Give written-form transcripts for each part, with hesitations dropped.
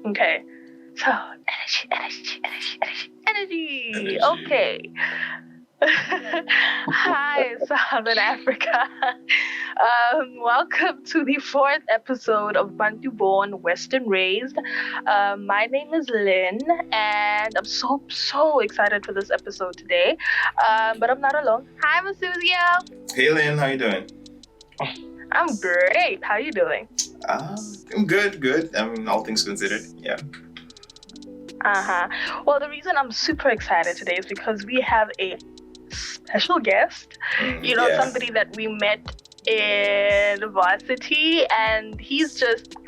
Okay. So, energy. Okay. Hi, Southern Africa. Welcome to the fourth episode of Bantu Born, Western Raised. My name is Lynn, and I'm so excited for this episode today. But I'm not alone. Hi, Masuzio. Hey Lynn, how you doing? I'm great. How you doing? I'm good. I mean, all things considered, yeah. Well, the reason I'm super excited today is because we have a special guest. Somebody that we met in varsity, and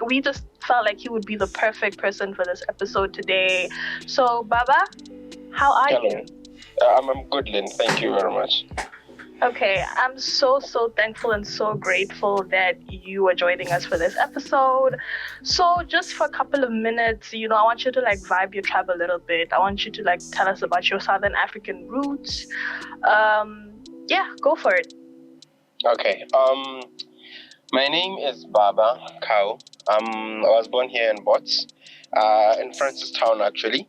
we just felt like he would be the perfect person for this episode today. So, Baba, how are you? I'm good, Lynn. Thank you very much. Okay, I'm so thankful and so grateful that you are joining us for this episode. So just for a couple of minutes, I want you to vibe your tribe a little bit. I want you to tell us about your Southern African roots. Yeah, go for it. Okay. My name is Baba Khao. I was born here in Bots, in Francistown actually.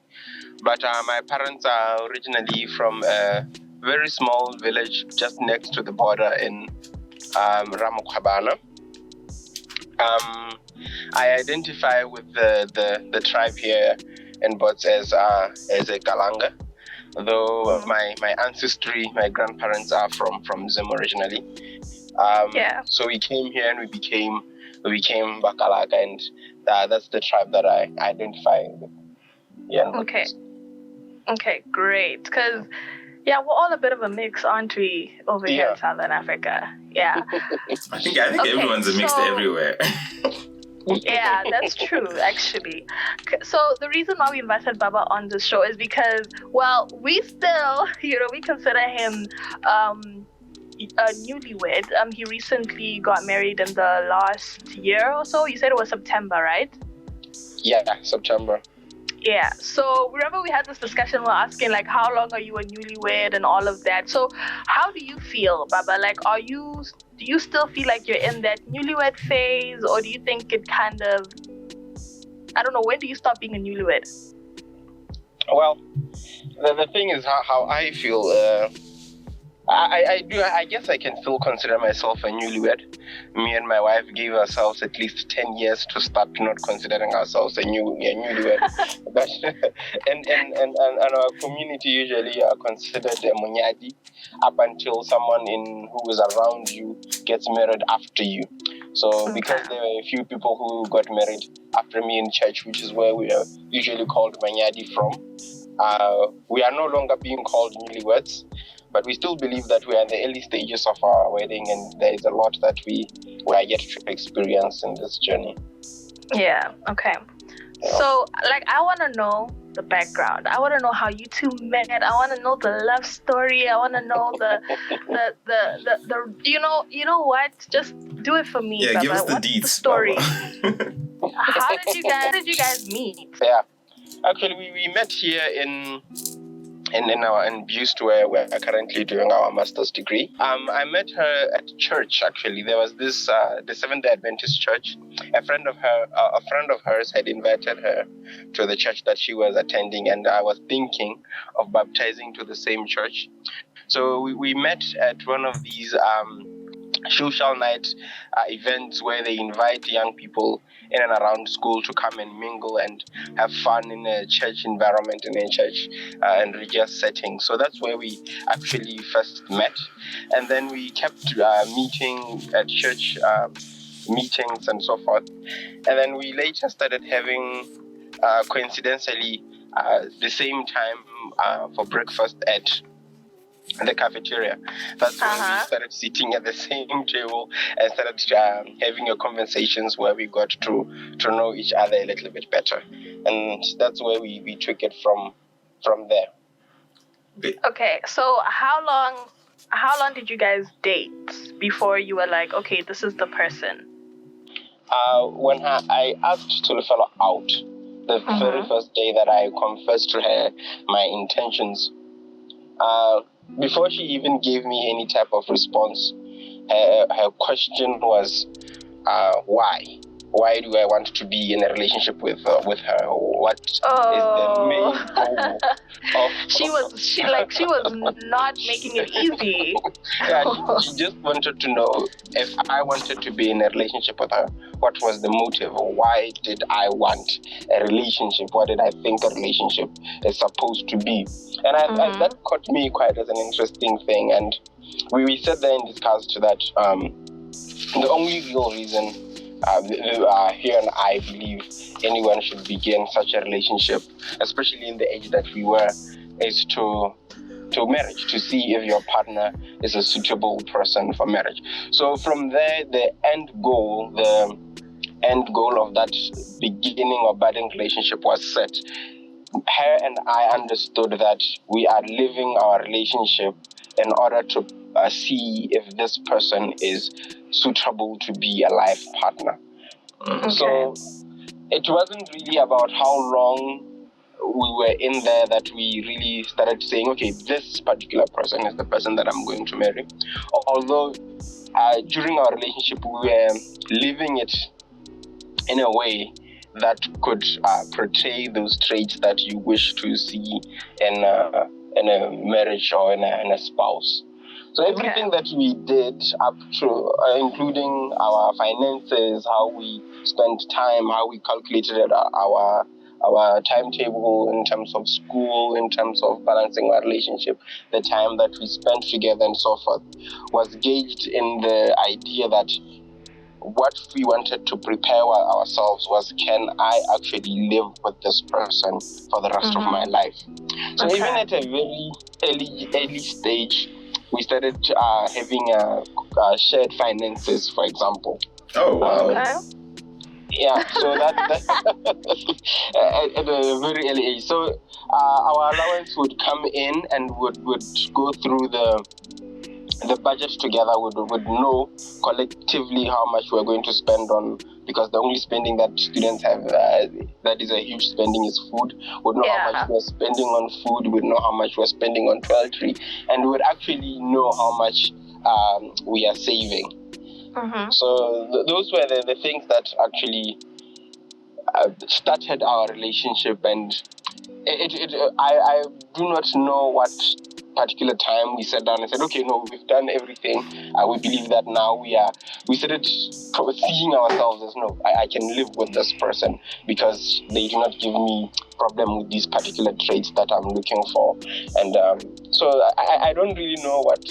But my parents are originally from a very small village just next to the border in Ramokwabana. I identify with the tribe here in Bots as a Kalanga, though my ancestry, my grandparents are from Zim originally. So we came here and we became Bakalaga, and that's the tribe that I identify with. Yeah. Okay, great. Because we're all a bit of a mix, aren't we, over here in Southern Africa? Yeah. I think everyone's a mix everywhere. Yeah, that's true, actually. So the reason why we invited Baba on this show is because, well, we still, we consider him a newlywed. He recently got married in the last year or so. You said it was September, right? Yeah, September. Yeah, so remember we had this discussion, we're asking how long are you a newlywed and all of that. So how do you feel, Baba? Do you still feel like you're in that newlywed phase, or do you think it kind of, I don't know, when do you stop being a newlywed? Well, the thing is how I feel, I guess I can still consider myself a newlywed. Me and my wife gave ourselves at least 10 years to start not considering ourselves a newlywed. But and our community usually are considered a munyadi up until someone who is around you gets married after you. So because there were a few people who got married after me in church, which is where we are usually called munyadi from, we are no longer being called newlyweds. But we still believe that we are in the early stages of our wedding, and there is a lot that we are yet to experience in this journey. Yeah, okay. Yeah. So, I want to know the background. I want to know how you two met. I want to know the love story. I want to know the you know what? Just do it for me, Yeah, Baba. give us the What's deets, the story? How did you guys meet? Yeah, actually, we met here in Bust, where we're currently doing our master's degree. I met her at church. Actually, there was this the Seventh-day Adventist church. A friend of hers had invited her to the church that she was attending, and I was thinking of baptizing to the same church. So we met at one of these social night events where they invite young people in and around school to come and mingle and have fun in a church environment, in a church and religious setting. So that's where we actually first met, and then we kept meeting at church meetings and so forth, and then we later started having coincidentally the same time for breakfast at the cafeteria. That's when we started sitting at the same table and started having conversations where we got to know each other a little bit better, and that's where we took it from there. Okay, so how long did you guys date before you were like, okay, this is the person? When I asked Tulufelo out, the very first day that I confessed to her my intentions, before she even gave me any type of response, her question was, why? why do I want to be in a relationship with her? What is the main goal of? She was not making it easy. Yeah, she just wanted to know if I wanted to be in a relationship with her, what was the motive? Why did I want a relationship? What did I think a relationship is supposed to be? And that caught me quite as an interesting thing. And we sat there and discussed that the only real reason here and I believe anyone should begin such a relationship, especially in the age that we were, is to marriage, to see if your partner is a suitable person for marriage. So from there, the end goal of that beginning or budding relationship was set. Her and I understood that we are living our relationship in order to see if this person is suitable to be a life partner. Okay. So it wasn't really about how long we were in there that we really started saying, okay, this particular person is the person that I'm going to marry. Although during our relationship, we were living it in a way that could portray those traits that you wish to see in a marriage or in a spouse. So everything that we did up to, including our finances, how we spent time, how we calculated our timetable in terms of school, in terms of balancing our relationship, the time that we spent together and so forth, was gauged in the idea that what we wanted to prepare ourselves was, can I actually live with this person for the rest of my life? So even at a very early stage, we started having shared finances, for example. Oh, wow. Yeah, so that at a very early age. So our allowance would come in and would go through the budget together. Would know collectively how much we're going to spend on, because the only spending that students have that is a huge spending is food. Would know how much we're spending on food. Would know how much we're spending on toiletry, and would actually know how much we are saving. So those were the things that actually started our relationship, and I do not know what particular time we sat down and said, okay, no, we've done everything. We believe that now we started seeing ourselves as, no, I can live with this person because they do not give me problem with these particular traits that I'm looking for. And so I don't really know what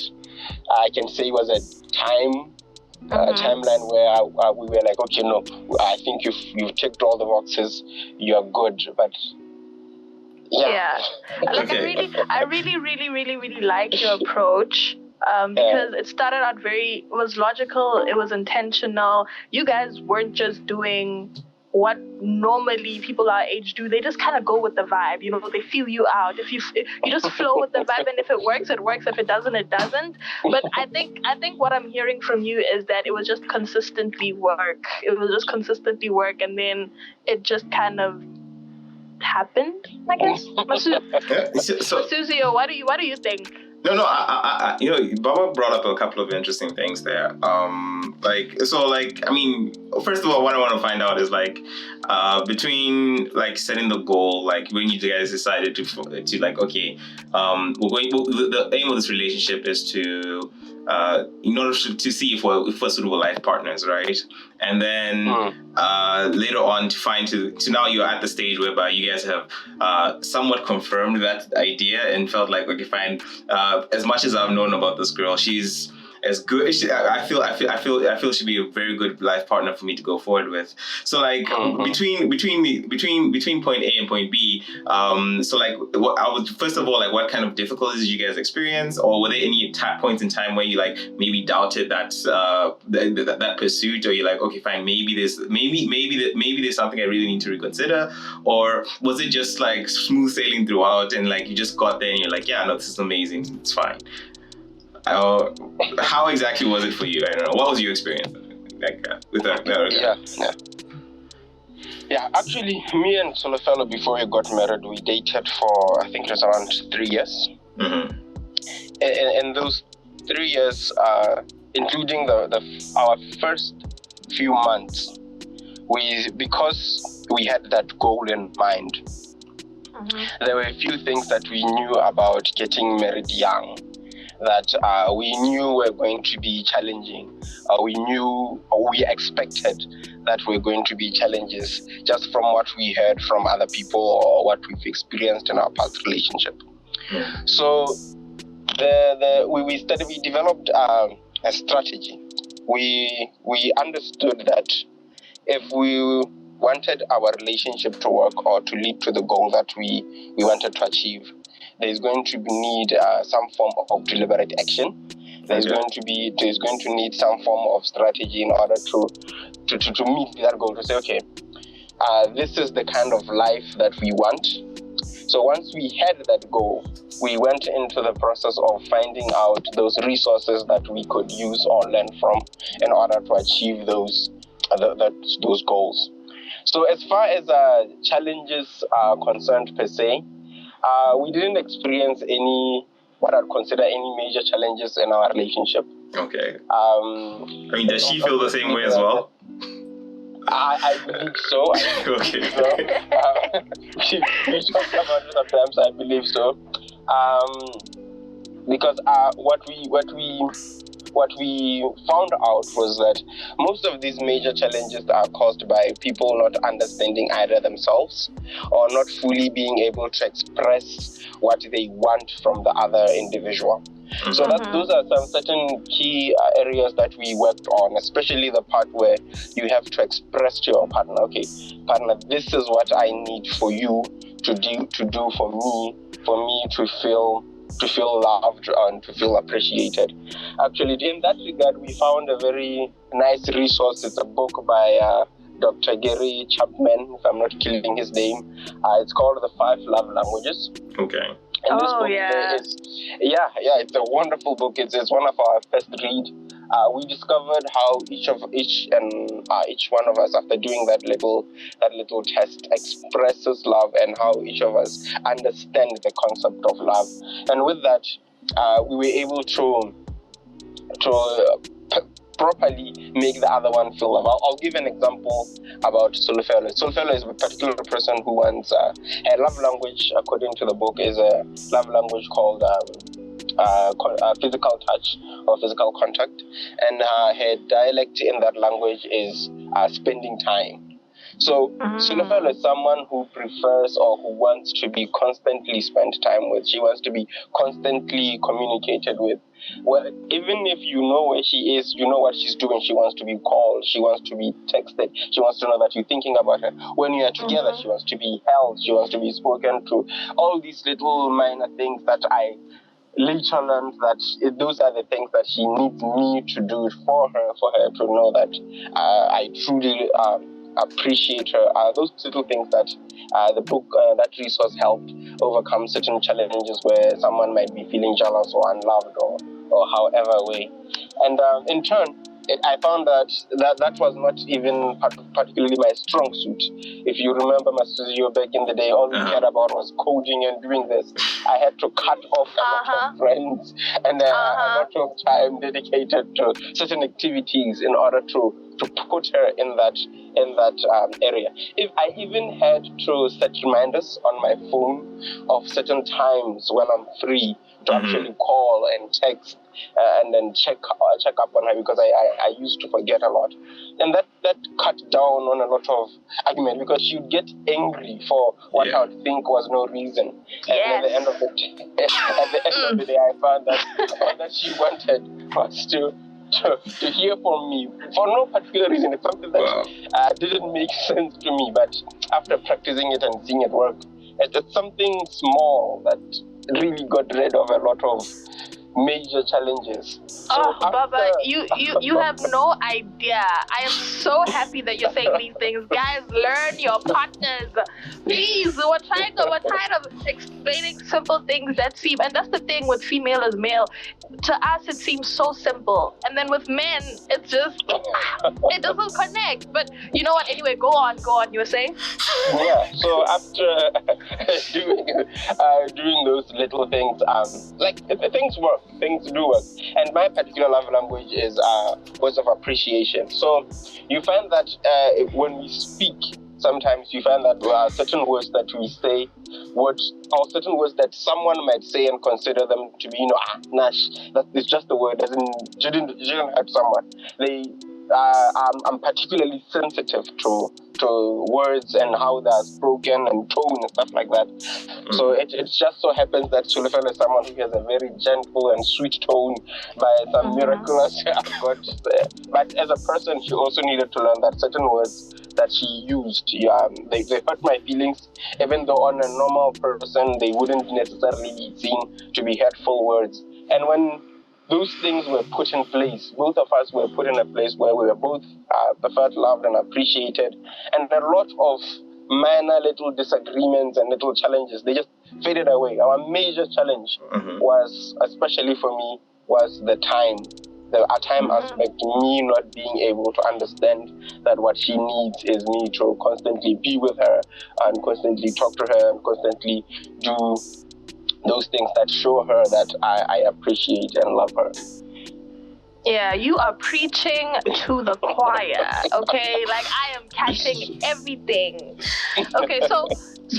I can say was a timeline where we were like, okay, no, I think you've checked all the boxes, you're good, but like I really like your approach, because it started out it was logical, it was intentional. You guys weren't just doing what normally people our age do. They just kind of go with the vibe, they feel you out. If you just flow with the vibe, and if it works, it works. If it doesn't, it doesn't. But I think what I'm hearing from you is that it was just consistently work. It was just consistently work, and then it just kind of happened, I guess. Masuzio, what do you think? No, I Baba brought up a couple of interesting things there. First of all, what I want to find out is between setting the goal, when you guys decided to okay, the aim of this relationship is to in order to see if we're suitable life partners, right? And then later on to now you're at the stage whereby you guys have somewhat confirmed that idea and felt like, okay, fine. As much as I've known about this girl, she's as good. I feel she'd be a very good life partner for me to go forward with. So between point A and point B, first of all, what kind of difficulties did you guys experience, or were there any points in time where you maybe doubted that pursuit, or you're like, okay, fine, maybe there's something I really need to reconsider, or was it just smooth sailing throughout and you just got there and you're like, yeah, no, this is amazing, it's fine? How exactly was it for you? I don't know. What was your experience with that? Yeah. Actually, me and Solofelo, before we got married, we dated for, I think it was around 3 years. Mm-hmm. And those 3 years, including our first few months, because we had that goal in mind, there were a few things that we knew about getting married young that we knew were going to be challenging. We knew, or we expected that were going to be challenges just from what we heard from other people or what we've experienced in our past relationship. So we developed a strategy. We understood that if we wanted our relationship to work or to lead to the goal that we wanted to achieve, there's going to need some form of deliberate action. There's going to need some form of strategy in order to meet that goal, to say, okay, this is the kind of life that we want. So once we had that goal, we went into the process of finding out those resources that we could use or learn from in order to achieve those goals. So as far as challenges are concerned per se, we didn't experience what I'd consider any major challenges in our relationship. Okay. I mean, does she feel the same way as well? I believe so. Okay. We talk about it sometimes. I believe so. Because what we found out was that most of these major challenges are caused by people not understanding either themselves or not fully being able to express what they want from the other individual. So those are some certain key areas that we worked on, especially the part where you have to express to your partner, okay, partner, this is what I need for you to do for me to feel loved and to feel appreciated. Actually, in that regard, we found a very nice resource. It's a book by Dr. Gary Chapman, if I'm not killing his name. It's called The 5 Love Languages. Okay. And this book is, it's a wonderful book. It's one of our first read. We discovered how each one of us, after doing that little test, expresses love and how each of us understand the concept of love. And with that, we were able to properly make the other one feel love. I'll give an example about Solofelo. Solofelo is a particular person who wants her love language, according to the book, is a love language called physical touch or physical contact, and her dialect in that language is spending time. So Solofelo is someone who prefers or who wants to be constantly spent time with. She wants to be constantly communicated with. Well, even if you know where she is, you know what she's doing. She wants to be called. She wants to be texted. She wants to know that you're thinking about her. When you are together, she wants to be held. She wants to be spoken to. All these little minor things that I later learned that those are the things that she needs me to do for her to know that I truly appreciate her. Those little things that the book, that resource helped overcome certain challenges where someone might be feeling jealous or unloved or however way. And in turn, I found that was not even particularly my strong suit. If you remember, Masuzio, back in the day, all we cared about was coding and doing this. I had to cut off a lot of friends and a lot of time dedicated to certain activities in order to put her in that area. If I even had to set reminders on my phone of certain times when I'm free to actually call and text and then check up on her, because I used to forget a lot, and that cut down on a lot of argument, because she'd get angry for what I would think was no reason. And at the end of the day, I found that all that she wanted was to hear from me for no particular reason. It's something that didn't make sense to me, but after practicing it and seeing it work, it's something small that really got rid of a lot of major challenges. Baba, you have no idea. I am so happy that you're saying these things. Guys, learn your partners. Please, we're tired of explaining simple things that seem, and that's the thing with female as male. To us, it seems so simple. And then with men, it's just, it doesn't connect. But you know what? Anyway, go on. You were saying? Yeah, so after doing those little things. Things work, things do work. And my particular love language is words of appreciation. So you find that when we speak, sometimes you find that certain words that we say, or certain words that someone might say and consider them to be, nash. That is just a word. Didn't hurt someone. I'm particularly sensitive to words and how they're spoken and tone and stuff like that. So it just so happens that Sulefel is someone who has a very gentle and sweet tone by some miraculous God. But as a person, she also needed to learn that certain words that she used, they hurt my feelings, even though on a normal person, they wouldn't necessarily be seen to be hurtful words. And when those things were put in place, both of us were put in a place where we were both felt loved and appreciated, and a lot of minor little disagreements and little challenges, they just faded away. Our major challenge was, especially for me, was the time aspect, me not being able to understand that what she needs is me to constantly be with her and constantly talk to her and constantly do those things that show her that I appreciate and love her. Yeah, you are preaching to the choir, okay? Like, I am catching everything. Okay, so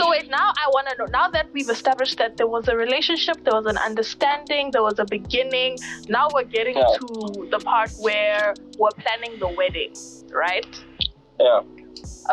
wait, now I want to know, now that we've established that there was a relationship, there was an understanding, there was a beginning, now we're getting to the part where we're planning the wedding, right? Yeah.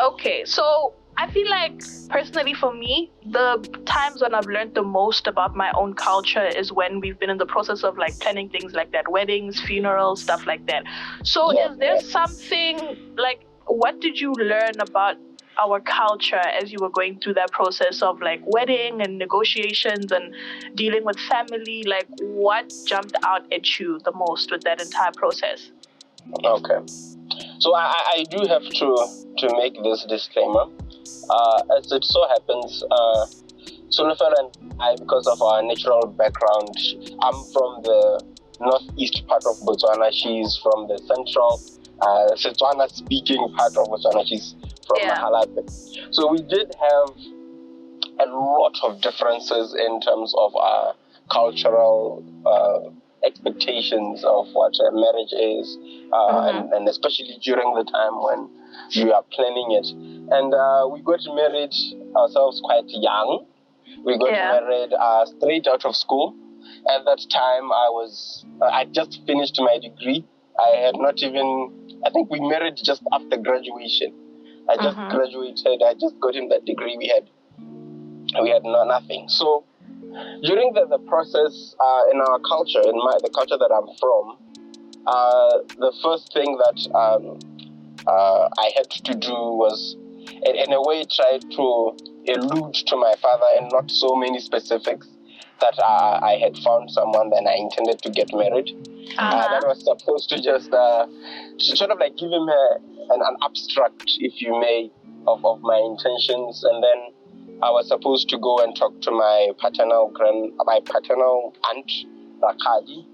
Okay, so I feel like, personally for me, the times when I've learned the most about my own culture is when we've been in the process of like planning things like that, weddings, funerals, stuff like that. So is there something, like, what did you learn about our culture as you were going through that process of like wedding and negotiations and dealing with family? Like, what jumped out at you the most with that entire process? Okay. So I do have to make this disclaimer. As it so happens, Sulefel and I, because of our natural background, I'm from the northeast part of Botswana. She's from the central Setswana-speaking part of Botswana. She's from Mahalape. So we did have a lot of differences in terms of our cultural expectations of what a marriage is, and especially during the time when we are planning it. And we got married ourselves quite young. We got married straight out of school. At that time, I just finished my degree. I had not even, I think we married just after graduation. I just graduated, I just got in that degree. We had nothing. So during the process in our culture, the culture that I'm from, the first thing that I had to do was, in a way, try to allude to my father and not so many specifics, that I had found someone and I intended to get married. That was supposed to just sort of like give him an abstract, if you may, of my intentions. And then I was supposed to go and talk to my paternal aunt, Rakadi.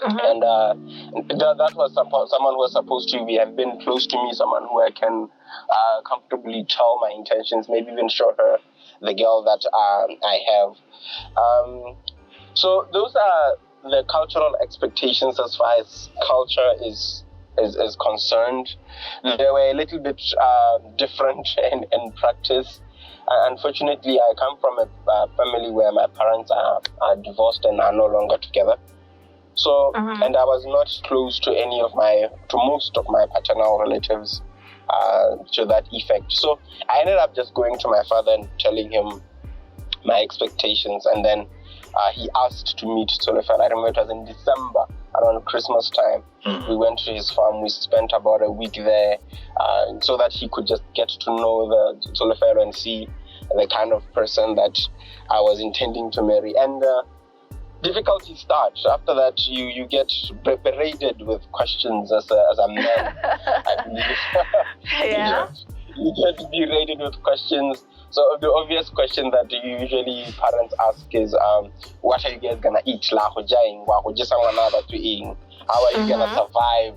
And that was someone who was supposed to have been close to me, someone who I can comfortably tell my intentions, maybe even show her the girl that I have. So those are the cultural expectations as far as culture is concerned. They were a little bit different in practice. Unfortunately, I come from a family where my parents are divorced and are no longer together. So, and I was not close to most of my paternal relatives to that effect. So I ended up just going to my father and telling him my expectations, and then he asked to meet Sulefel. I remember it was in December, around Christmas time. We went to his farm. We spent about a week there so that he could just get to know the Sulefel and see the kind of person that I was intending to marry. And difficulties start. After that, you get berated with questions as a man, I believe. You get berated with questions. So the obvious question that usually parents ask is, what are you guys gonna eat? How are you gonna survive?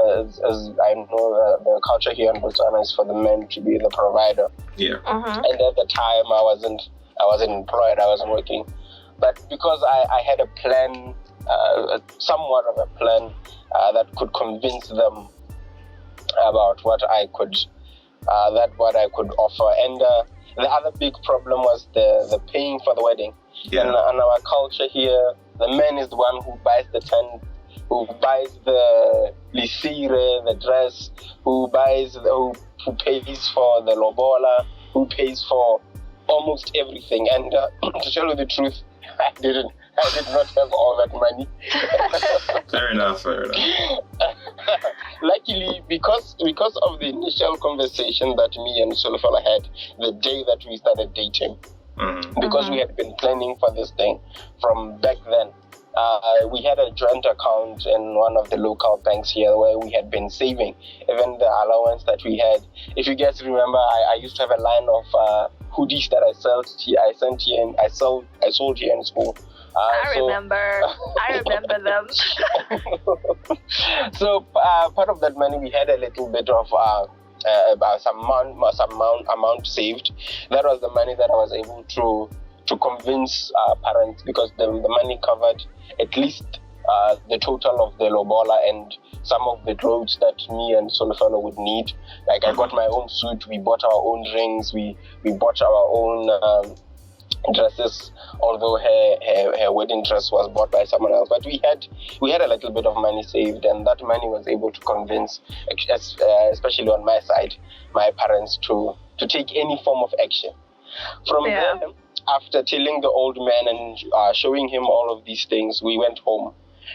As I know, the culture here in Botswana is for the men to be the provider. Yeah. And at the time, I wasn't I wasn't employed, I wasn't working. But because I had a plan, somewhat of a plan that could convince them about what I could offer. And the other big problem was the paying for the wedding. Yeah. In our culture here, the man is the one who buys the tent, who buys the lisire, the dress, who pays for the lobola, who pays for almost everything. And to tell you the truth, I did not have all that money. Fair enough. Luckily, because of the initial conversation that me and Solofala had the day that we started dating, because we had been planning for this thing from back then, we had a joint account in one of the local banks here where we had been saving even the allowance that we had. If you guys remember, I used to have a line of hoodies that I sold here in school. I remember them. So part of that money, we had a little bit of some amount saved. That was the money that I was able to convince parents, because the money covered at least the total of the lobola and some of the clothes that me and Solofelo would need. Like I got my own suit, we bought our own rings, we bought our own dresses, although her wedding dress was bought by someone else. But we had a little bit of money saved, and that money was able to convince, especially on my side, my parents to take any form of action. From there, after telling the old man and showing him all of these things, we went home.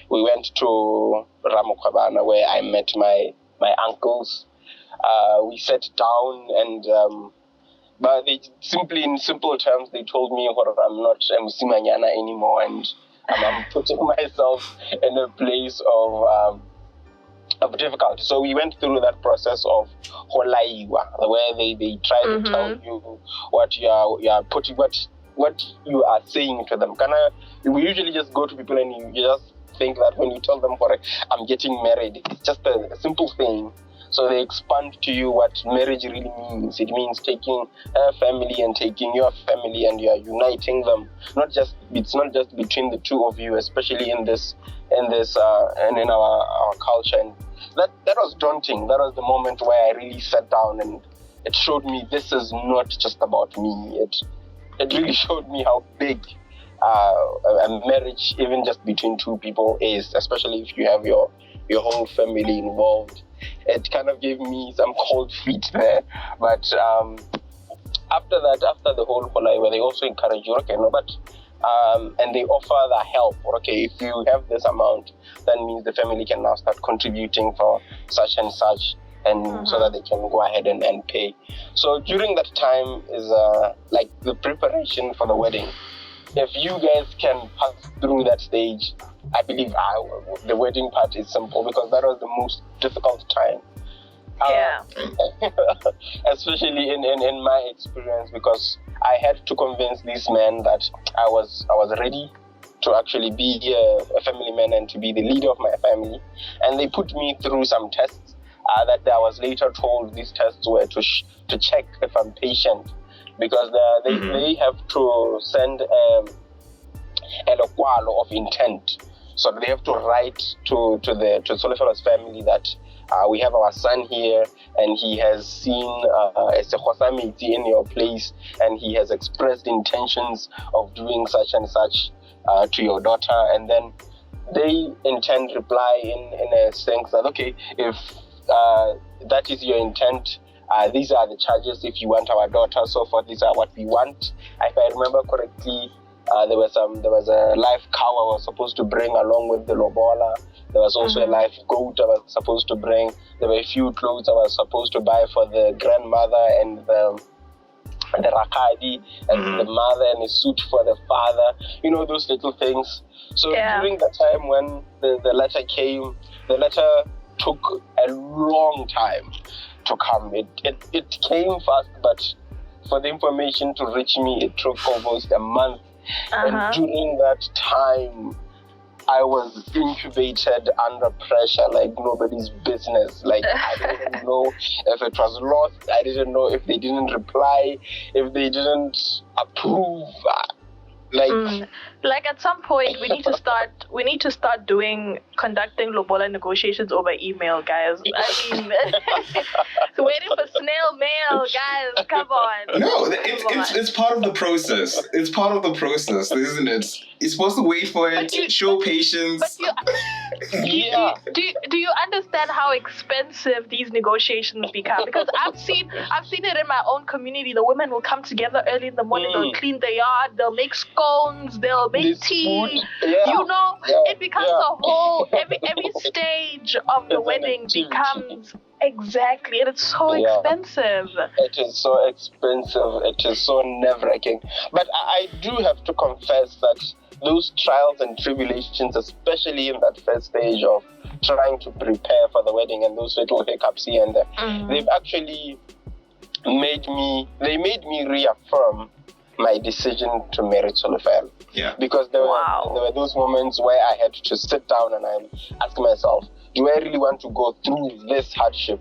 We went to Ramokwabana, where I met my uncles. We sat down and but they simply, in simple terms, they told me I'm not Simanyana anymore, and I'm putting myself in a place of difficulty. So we went through that process of holaiwa, where they try to tell you what you are putting, what you are saying to them. We usually just go to people and you just think that when you tell them, I'm getting married, it's just a simple thing. So they expand to you what marriage really means. It means taking her family and taking your family, and you are uniting them. It's not just between the two of you, especially in this and in our culture. And that was daunting. That was the moment where I really sat down, and it showed me this is not just about me. It really showed me how big a marriage, even just between two people, is, especially if you have your whole family involved. It kind of gave me some cold feet there. But after the whole life, where they also encourage you, and they offer the help. If you have this amount, that means the family can now start contributing for such and such, and so that they can go ahead and pay. So during that time is like the preparation for the wedding. If you guys can pass through that stage, I believe the wedding part is simple, because that was the most difficult time. Especially in my experience, because I had to convince this man that I was ready to actually be a family man and to be the leader of my family. And they put me through some tests that I was later told these tests were to check if I'm patient, because they have to send a lokwalo of intent. So they have to write to Solefelo's family that we have our son here, and he has seen a Sekhosamiti in your place, and he has expressed intentions of doing such and such to your daughter. And then they intend reply in a sense that, okay, if that is your intent, these are the charges if you want our daughter, so forth. These are what we want. If I remember correctly, there was a live cow I was supposed to bring along with the lobola. There was also a live goat I was supposed to bring. There were a few clothes I was supposed to buy for the grandmother and the rakadi, and the mother, and a suit for the father. Those little things. So during the time when the letter came, the letter took a long time to come. It came fast, but for the information to reach me, it took almost a month. And during that time, I was incubated under pressure like nobody's business. Like, I didn't know if it was lost. I didn't know if they didn't reply, if they didn't approve. Like at some point we need to start conducting lobola negotiations over email, guys. I mean, waiting for snail mail, guys. Come on. No, it's part of the process. It's part of the process, isn't it? You're supposed to wait for it, show patience. Do you understand how expensive these negotiations become? Because I've seen it in my own community. The women will come together early in the morning. They'll clean the yard. They'll make scones. They'll make tea. It becomes a whole. Every stage of the wedding becomes. Exactly, and it's so expensive. It is so expensive. It is so nerve-wracking. But I do have to confess that those trials and tribulations, especially in that first stage of trying to prepare for the wedding and those little hiccups here and there, they've actually made me reaffirm my decision to marry Solofel. Yeah. Because there were those moments where I had to sit down and I ask myself, do I really want to go through this hardship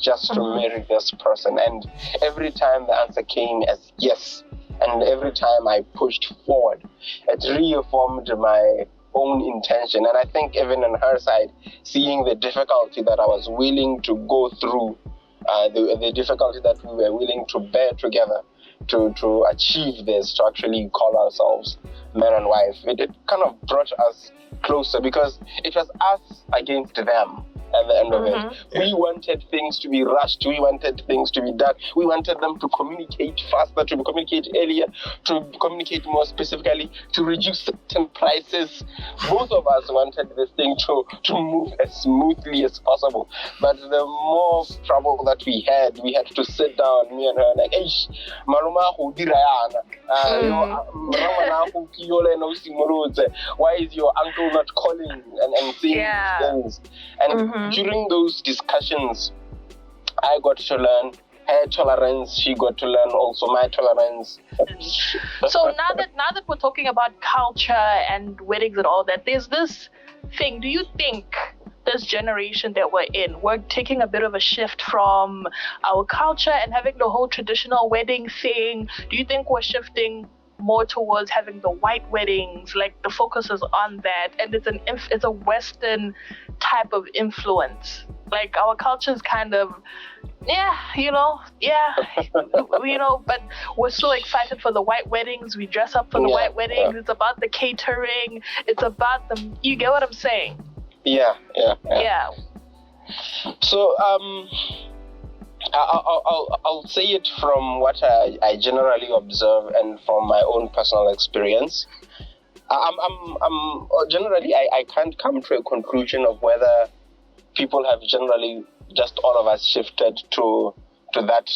just to marry this person? And every time the answer came as yes, and every time I pushed forward, it reaffirmed my own intention. And I think even on her side, seeing the difficulty that I was willing to go through, the difficulty that we were willing to bear together to achieve this, to actually call ourselves man and wife, it kind of brought us closer, because it was us against them at the end of it. We wanted things to be rushed. We wanted things to be done. We wanted them to communicate faster, to communicate earlier, to communicate more specifically, to reduce certain prices. Both of us wanted this thing to move as smoothly as possible. But the more trouble that we had to sit down, me and her, like, Maluma, why is your uncle not calling and saying these things? And during those discussions, I got to learn her tolerance. She got to learn also my tolerance. So now that we're talking about culture and weddings and all that, there's this thing. Do you think this generation that we're taking a bit of a shift from our culture and having the whole traditional wedding thing? Do you think we're shifting more towards having the white weddings, like the focus is on that, and it's a Western type of influence? Like our culture is kind of, but we're so excited for the white weddings. We dress up for the white weddings. It's about the catering. It's about you get what I'm saying? Yeah. So, I'll say it from what I generally observe and from my own personal experience. I'm generally I can't come to a conclusion of whether people have generally, just all of us, shifted to that.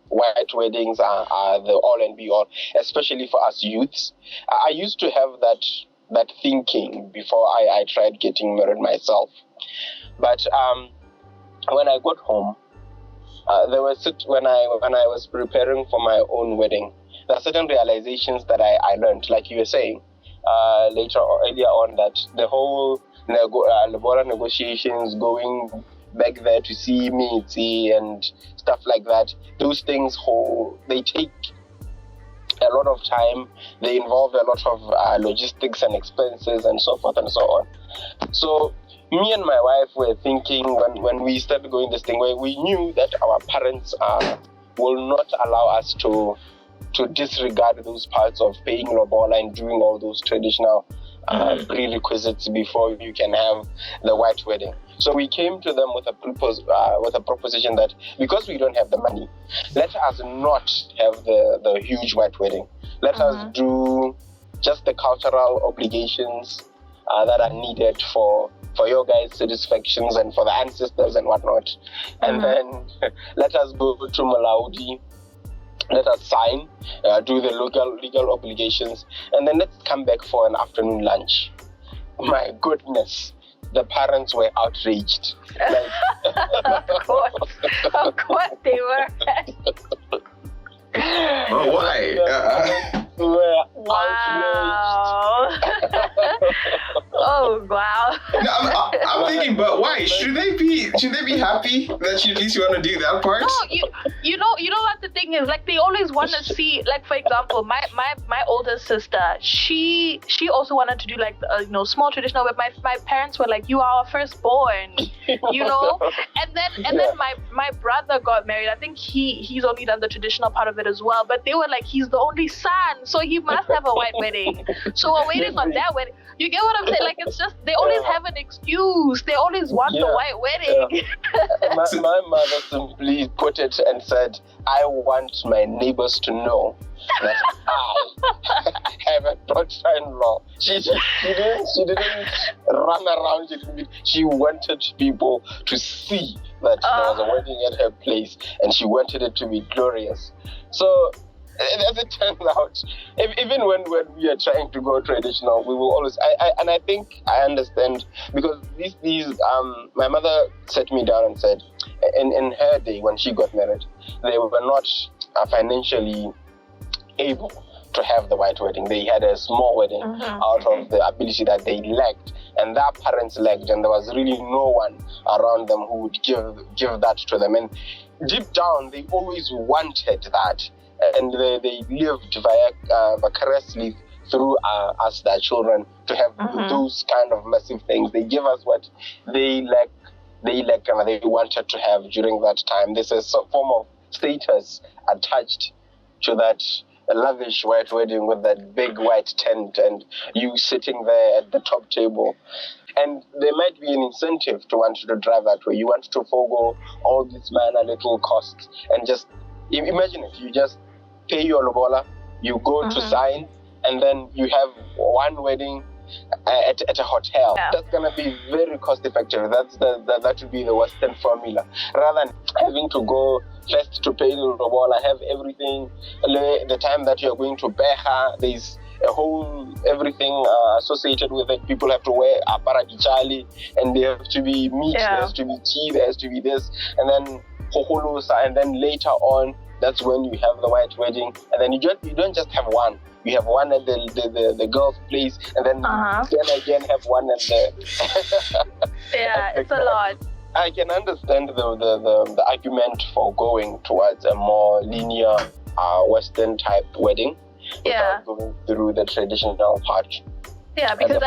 White weddings are the all and be all, especially for us youths. I used to have that thinking before I tried getting married myself, but when I got home, when I was preparing for my own wedding, there are certain realizations that I learned, like you were saying earlier on, that the whole labor negotiations, going back there to see me and stuff like that, those things they take a lot of time. They involve a lot of logistics and expenses and so forth and so on. So me and my wife were thinking, when we started going this thing, where we knew that our parents will not allow us to disregard those parts of paying lobola and doing all those traditional prerequisites before you can have the white wedding. So we came to them with a proposition that because we don't have the money, let us not have the huge white wedding. Let us do just the cultural obligations that are needed for your guys' satisfactions and for the ancestors and whatnot. And then let us go to Malawi, let us sign, do the legal obligations, and then let's come back for an afternoon lunch. My goodness, the parents were outraged. Of course they were. Why? Were wow. outraged. Oh wow. No, I'm thinking, but why? Should they be happy that you at least you want to do that part? No, you know what the thing is, like they always want to see, like for example, my older sister, she also wanted to do like small traditional, but my parents were like, you are our firstborn, and then my brother got married. I think he's only done the traditional part of it as well, but they were like, he's the only son, so he must have a white wedding. So we're waiting on that wedding. You get what I'm saying? Like it's just they always have an excuse. They always want the white wedding. Yeah. My mother simply put it and said, I want my neighbors to know that I have a daughter-in-law. She didn't run around it. She wanted people to see that there was a wedding at her place, and she wanted it to be glorious. So as it turns out, even when we are trying to go traditional, we will always. I think I understand, because these my mother sat me down and said, in her day when she got married, they were not financially able to have the white wedding. They had a small wedding out of the ability that they lacked, and their parents lacked, and there was really no one around them who would give that to them. And deep down, they always wanted that. And they lived vicariously through us, their children, to have those kind of massive things. They give us what they lack, they wanted to have during that time. There's a form of status attached to that lavish white wedding with that big white tent and you sitting there at the top table. And there might be an incentive to want you to drive that way. You want to forego all these minor little costs and just imagine it. You just pay your lobola, you go to sign, and then you have one wedding at a hotel. Yeah. That's gonna be very cost effective. That would be the Western formula. Rather than having to go first to pay the lobola, have everything. The time that you're going to Beja, there's a whole everything associated with it. People have to wear a paradichali, and there have to be meat, there has to be tea, there has to be this, and then hoholosa, and then later on, that's when you have the white wedding, and then you don't just have one. You have one at the girl's place, and then again have one at the. Yeah, it's a lot. I can understand the argument for going towards a more linear Western type wedding without going through the traditional part. Yeah, because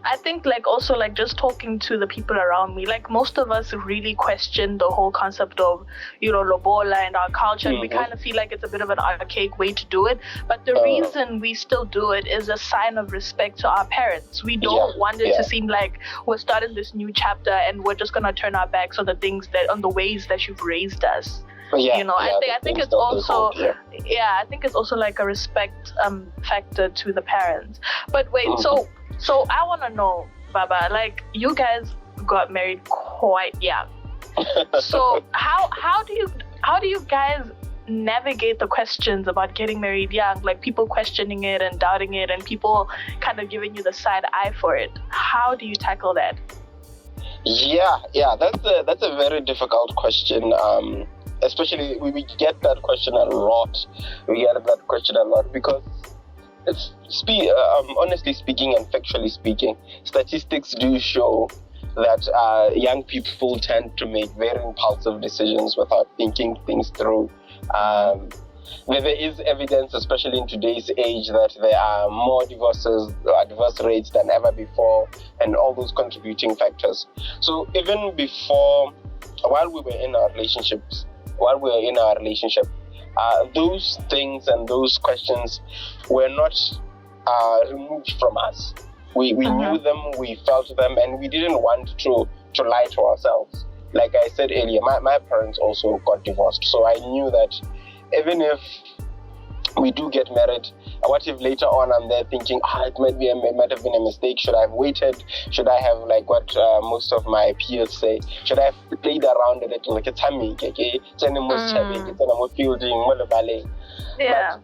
I think like also like just talking to the people around me, like most of us really question the whole concept of, lobola and our culture. And we kind of feel like it's a bit of an archaic way to do it. But the reason we still do it is a sign of respect to our parents. We don't want it to seem like we're starting this new chapter and we're just going to turn our backs on the ways that you've raised us. I think it's also I think it's also like a respect factor to the parents. But wait, so I want to know, Baba, like you guys got married quite young. So how do you guys navigate the questions about getting married young, like people questioning it and doubting it and people kind of giving you the side eye for it? How do you tackle that? Yeah, that's a very difficult question. Especially we get that question a lot. Because honestly speaking and factually speaking, statistics do show that young people tend to make very impulsive decisions without thinking things through. There is evidence, especially in today's age, that there are more divorce rates than ever before, and all those contributing factors. So even before, while we were in our relationship, those things and those questions were not removed from us. We knew them, we felt them, and we didn't want to lie to ourselves. Like I said earlier, my parents also got divorced, so I knew that even if we do get married, what if later on I'm there thinking, it might have been a mistake. Should I have waited? Should I have, like what most of my peers say, should I have played around a little, like it's hammy, okay? Yeah.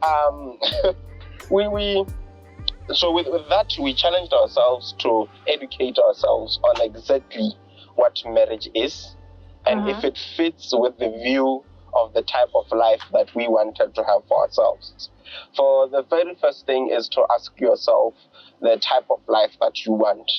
But so with that, we challenged ourselves to educate ourselves on exactly what marriage is, and if it fits with the view of the type of life that we wanted to have for ourselves. For the very first thing is to ask yourself the type of life that you want.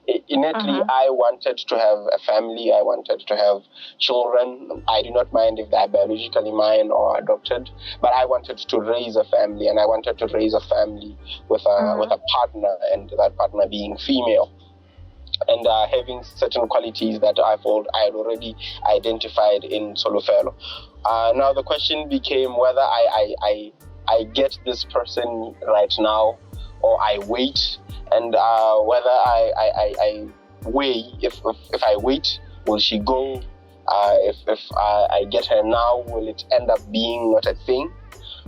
Innately, I wanted to have a family. I wanted to have children. I do not mind if they are biologically mine or adopted, but I wanted to raise a family, and I wanted to raise a family with a partner, and that partner being female, and having certain qualities that I felt I had already identified in Solofelo. Now the question became whether I get this person right now, or I wait, and whether I weigh, if I wait, will she go? If I get her now, will it end up being not a thing?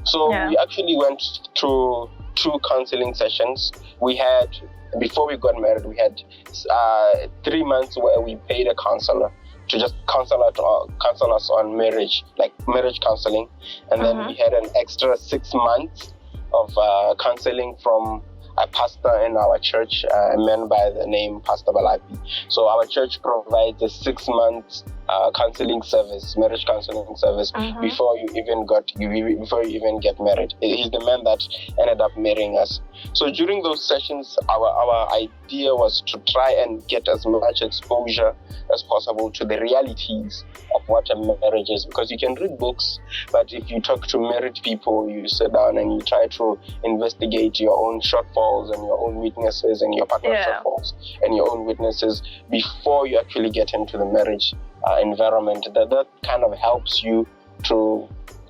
So we actually went through 2 counseling sessions. We had, before we got married, we had 3 months where we paid a counselor to just counsel us on marriage, like marriage counseling. And then we had an extra 6 months of counseling from a pastor in our church, a man by the name Pastor Balapi. So our church provides a 6 months counseling service, marriage counseling service, before you even get married. He's the man that ended up marrying us. So during those sessions, our idea was to try and get as much exposure as possible to the realities of what a marriage is, because you can read books, but if you talk to married people, you sit down and you try to investigate your own shortfalls and your own weaknesses and your partner's shortfalls and your own weaknesses before you actually get into the marriage environment. That kind of helps you to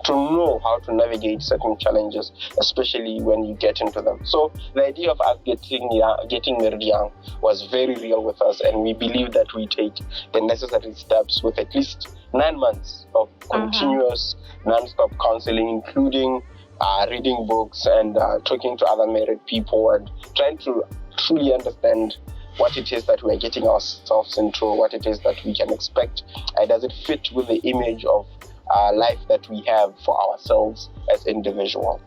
know how to navigate certain challenges, especially when you get into them. So the idea of us getting married young was very real with us, and we believe that we take the necessary steps with at least 9 months of continuous non-stop counseling, including reading books and talking to other married people and trying to truly understand what it is that we are getting ourselves into, what it is that we can expect. Does it fit with the image of life that we have for ourselves as individuals?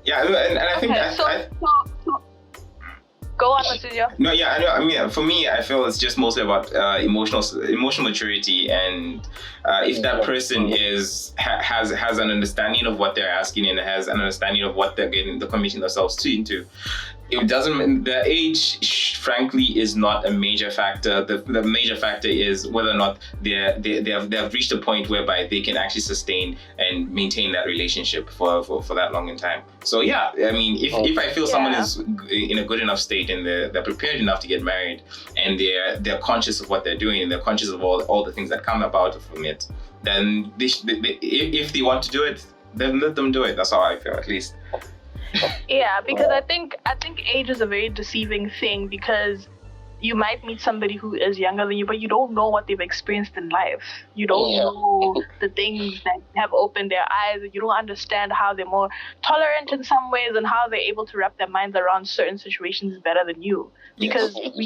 Yeah, and I think go on, Masudio. No, yeah, I know. I mean, for me, I feel it's just mostly about emotional maturity, and if that person has an understanding of what they're asking and has an understanding of what they're committing themselves into. It doesn't. The age, frankly, is not a major factor. The major factor is whether or not they have reached a point whereby they can actually sustain and maintain that relationship for that long in time. So yeah, I mean, if I feel someone is in a good enough state and they're prepared enough to get married, and they're conscious of what they're doing and they're conscious of all the things that come about from it, then if they want to do it, then let them do it. That's how I feel, at least. Yeah, because I think age is a very deceiving thing, because you might meet somebody who is younger than you, but you don't know what they've experienced in life. You don't know the things that have opened their eyes. You don't understand how they're more tolerant in some ways and how they're able to wrap their minds around certain situations better than you. Because like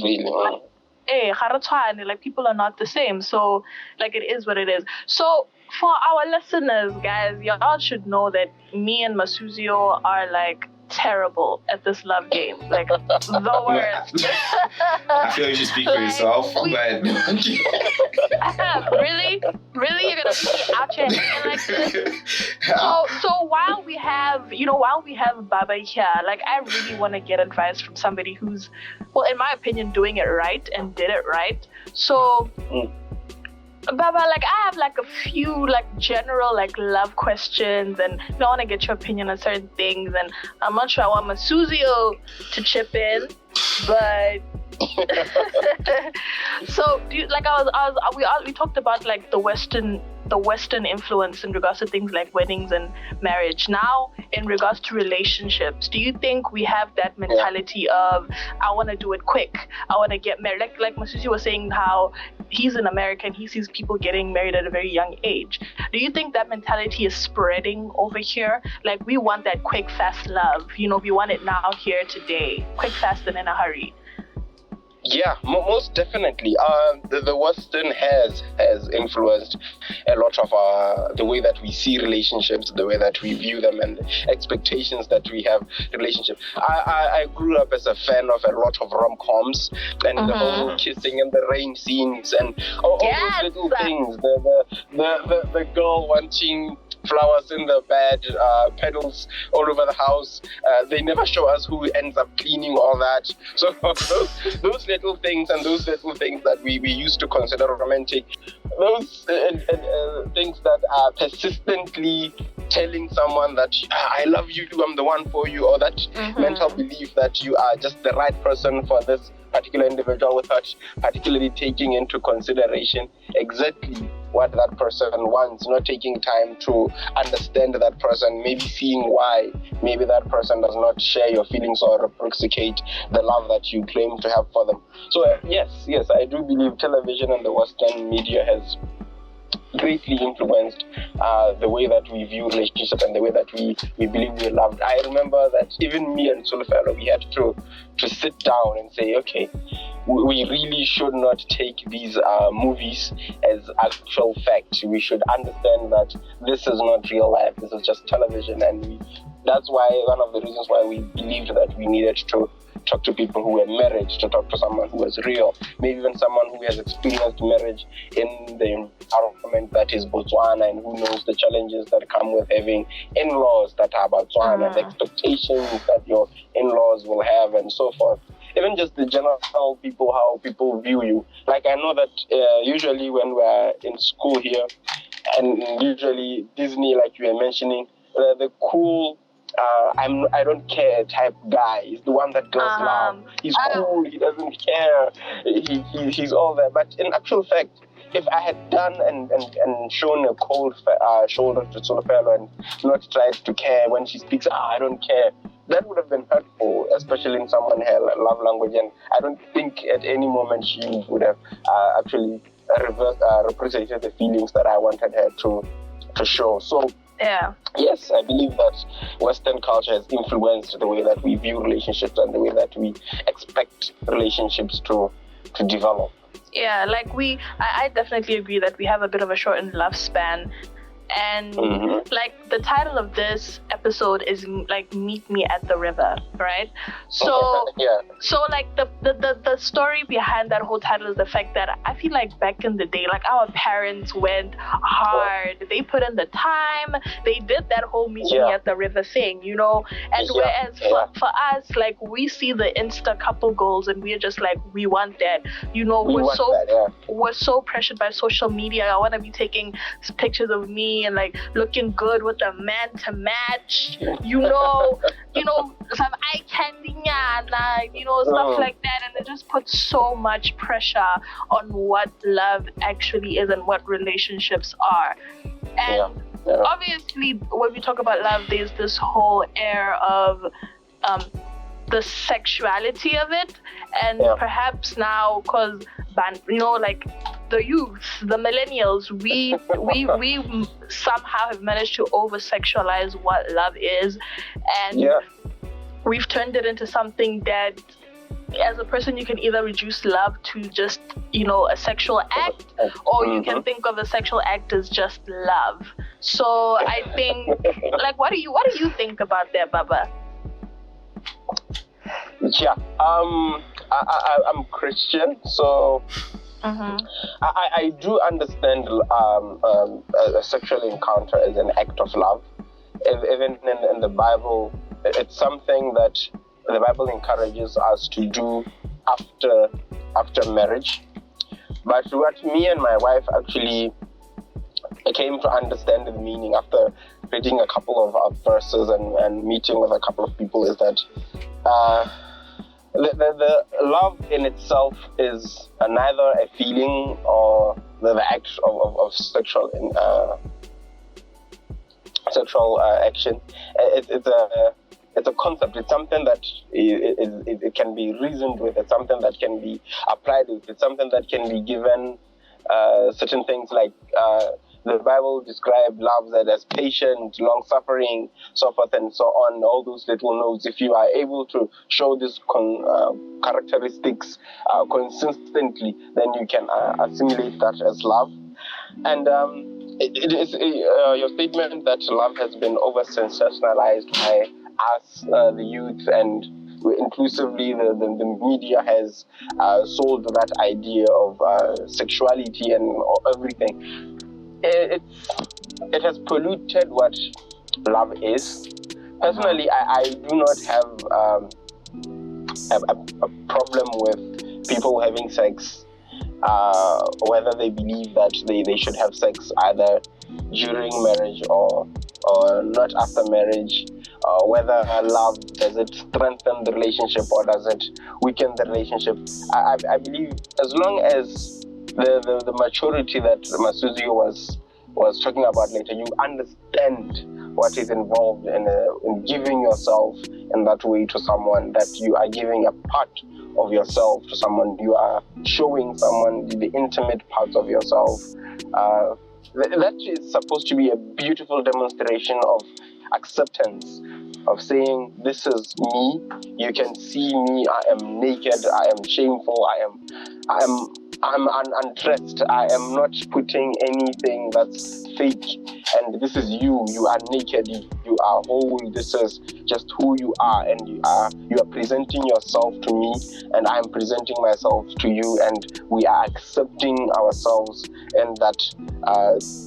people are not the same. So like it is what it is. So for our listeners, guys, y'all should know that me and Masuzio are like terrible at this love game. Like the worst. I feel you should speak for yourself, but really, you're gonna be out here like this. So while we have Baba here, like I really want to get advice from somebody who's, well, in my opinion, doing it right and did it right. So Baba, like I have like a few like general like love questions, and I want to get your opinion on certain things, and I'm not sure I want Masuzio to chip in, but so do you, like we talked about like the Western influence in regards to things like weddings and marriage. Now, in regards to relationships, do you think we have that mentality of I want to do it quick, I want to get married? Like Masusi was saying how he's an American, he sees people getting married at a very young age. Do you think that mentality is spreading over here? Like we want that quick, fast love. We want it now, here, today, quick, fast, and in a hurry. Yeah, most definitely. The Western has influenced a lot of the way that we see relationships, the way that we view them, and the expectations that we have in relationships. I grew up as a fan of a lot of rom-coms and the whole kissing and the rain scenes and all those little things. The girl wanting flowers in the bed, petals all over the house. They never show us who ends up cleaning all that. So those little things and those little things that we used to consider romantic, those things that are persistently telling someone that I love you, I'm the one for you, or that mental belief that you are just the right person for this particular individual without particularly taking into consideration exactly what that person wants, not taking time to understand that person, maybe seeing why maybe that person does not share your feelings or reciprocate the love that you claim to have for them. So yes, I do believe television and the Western media has greatly influenced the way that we view relationships and the way that we believe we're loved. I remember that even me and Solofelo, we had to sit down and say, okay, we really should not take these movies as actual fact. We should understand that this is not real life. This is just television, and that's why one of the reasons why we believed that we needed to talk to people who were married, to talk to someone who was real, maybe even someone who has experienced marriage in the environment that is Botswana and who knows the challenges that come with having in-laws that are Botswana, the expectations that your in-laws will have and so forth. Even just the general people, how people view you. Like I know that usually when we're in school here, and usually Disney, like you were mentioning, the cool I don't care type guy is the one that girls love. He's cool, he doesn't care, he's all there. But in actual fact, if I had done and shown a cold shoulder to Solofelo and not tried to care when she speaks, I don't care, that would have been hurtful, especially in someone her love language. And I don't think at any moment she would have actually represented the feelings that I wanted her to show. So yes, I believe that Western culture has influenced the way that we view relationships and the way that we expect relationships to develop. Yeah, like I definitely agree that we have a bit of a shortened love span. And like the title of this episode is like Meet Me at the River, right? So so like the story behind that whole title is the fact that I feel like back in the day, like our parents went hard, they put in the time, they did that whole Meet Me at the River thing, you know. And whereas for us, like we see the Insta couple goals and we're just like, we want that, you know. We're so pressured by social media. I want to be taking pictures of me and like looking good with a man to match, you know, some eye candy, you know, stuff like that. And it just puts so much pressure on what love actually is and what relationships are. And obviously when we talk about love, there's this whole air of the sexuality of it, and perhaps now, because you know, like the youth, the millennials, we somehow have managed to over-sexualize what love is, and we've turned it into something that, as a person, you can either reduce love to just, you know, a sexual act, or you can think of a sexual act as just love. So I think, like, what do you think about that, Baba? Yeah, I'm Christian, so I do understand a sexual encounter as an act of love. Even in the Bible, it's something that the Bible encourages us to do after marriage. But what me and my wife actually came to understand the meaning after reading a couple of verses and meeting with a couple of people is that the love in itself is neither a feeling or the act of sexual action. It's a concept. It's something that it can be reasoned with. It's something that can be applied with. It's something that can be given certain things like the Bible describes love that as patient, long-suffering, so forth and so on, all those little notes. If you are able to show these characteristics consistently, then you can assimilate that as love. And it is your statement that love has been over-sensationalized by us, the youth, and inclusively the media has sold that idea of sexuality and everything. It has polluted what love is. Personally, I do not have a problem with people having sex, whether they believe that they should have sex either during marriage or not after marriage, whether love, does it strengthen the relationship or does it weaken the relationship. I believe as long as the maturity that Masuzio was talking about later, you understand what is involved in giving yourself in that way to someone, that you are giving a part of yourself to someone, you are showing someone the intimate parts of yourself. That is supposed to be a beautiful demonstration of acceptance, of saying, this is me, you can see me, I am naked, I am shameful, I'm undressed, I am not putting anything that's fake, and this is you are naked, you are whole, this is just who you are, and you are presenting yourself to me, and I'm presenting myself to you, and we are accepting ourselves in that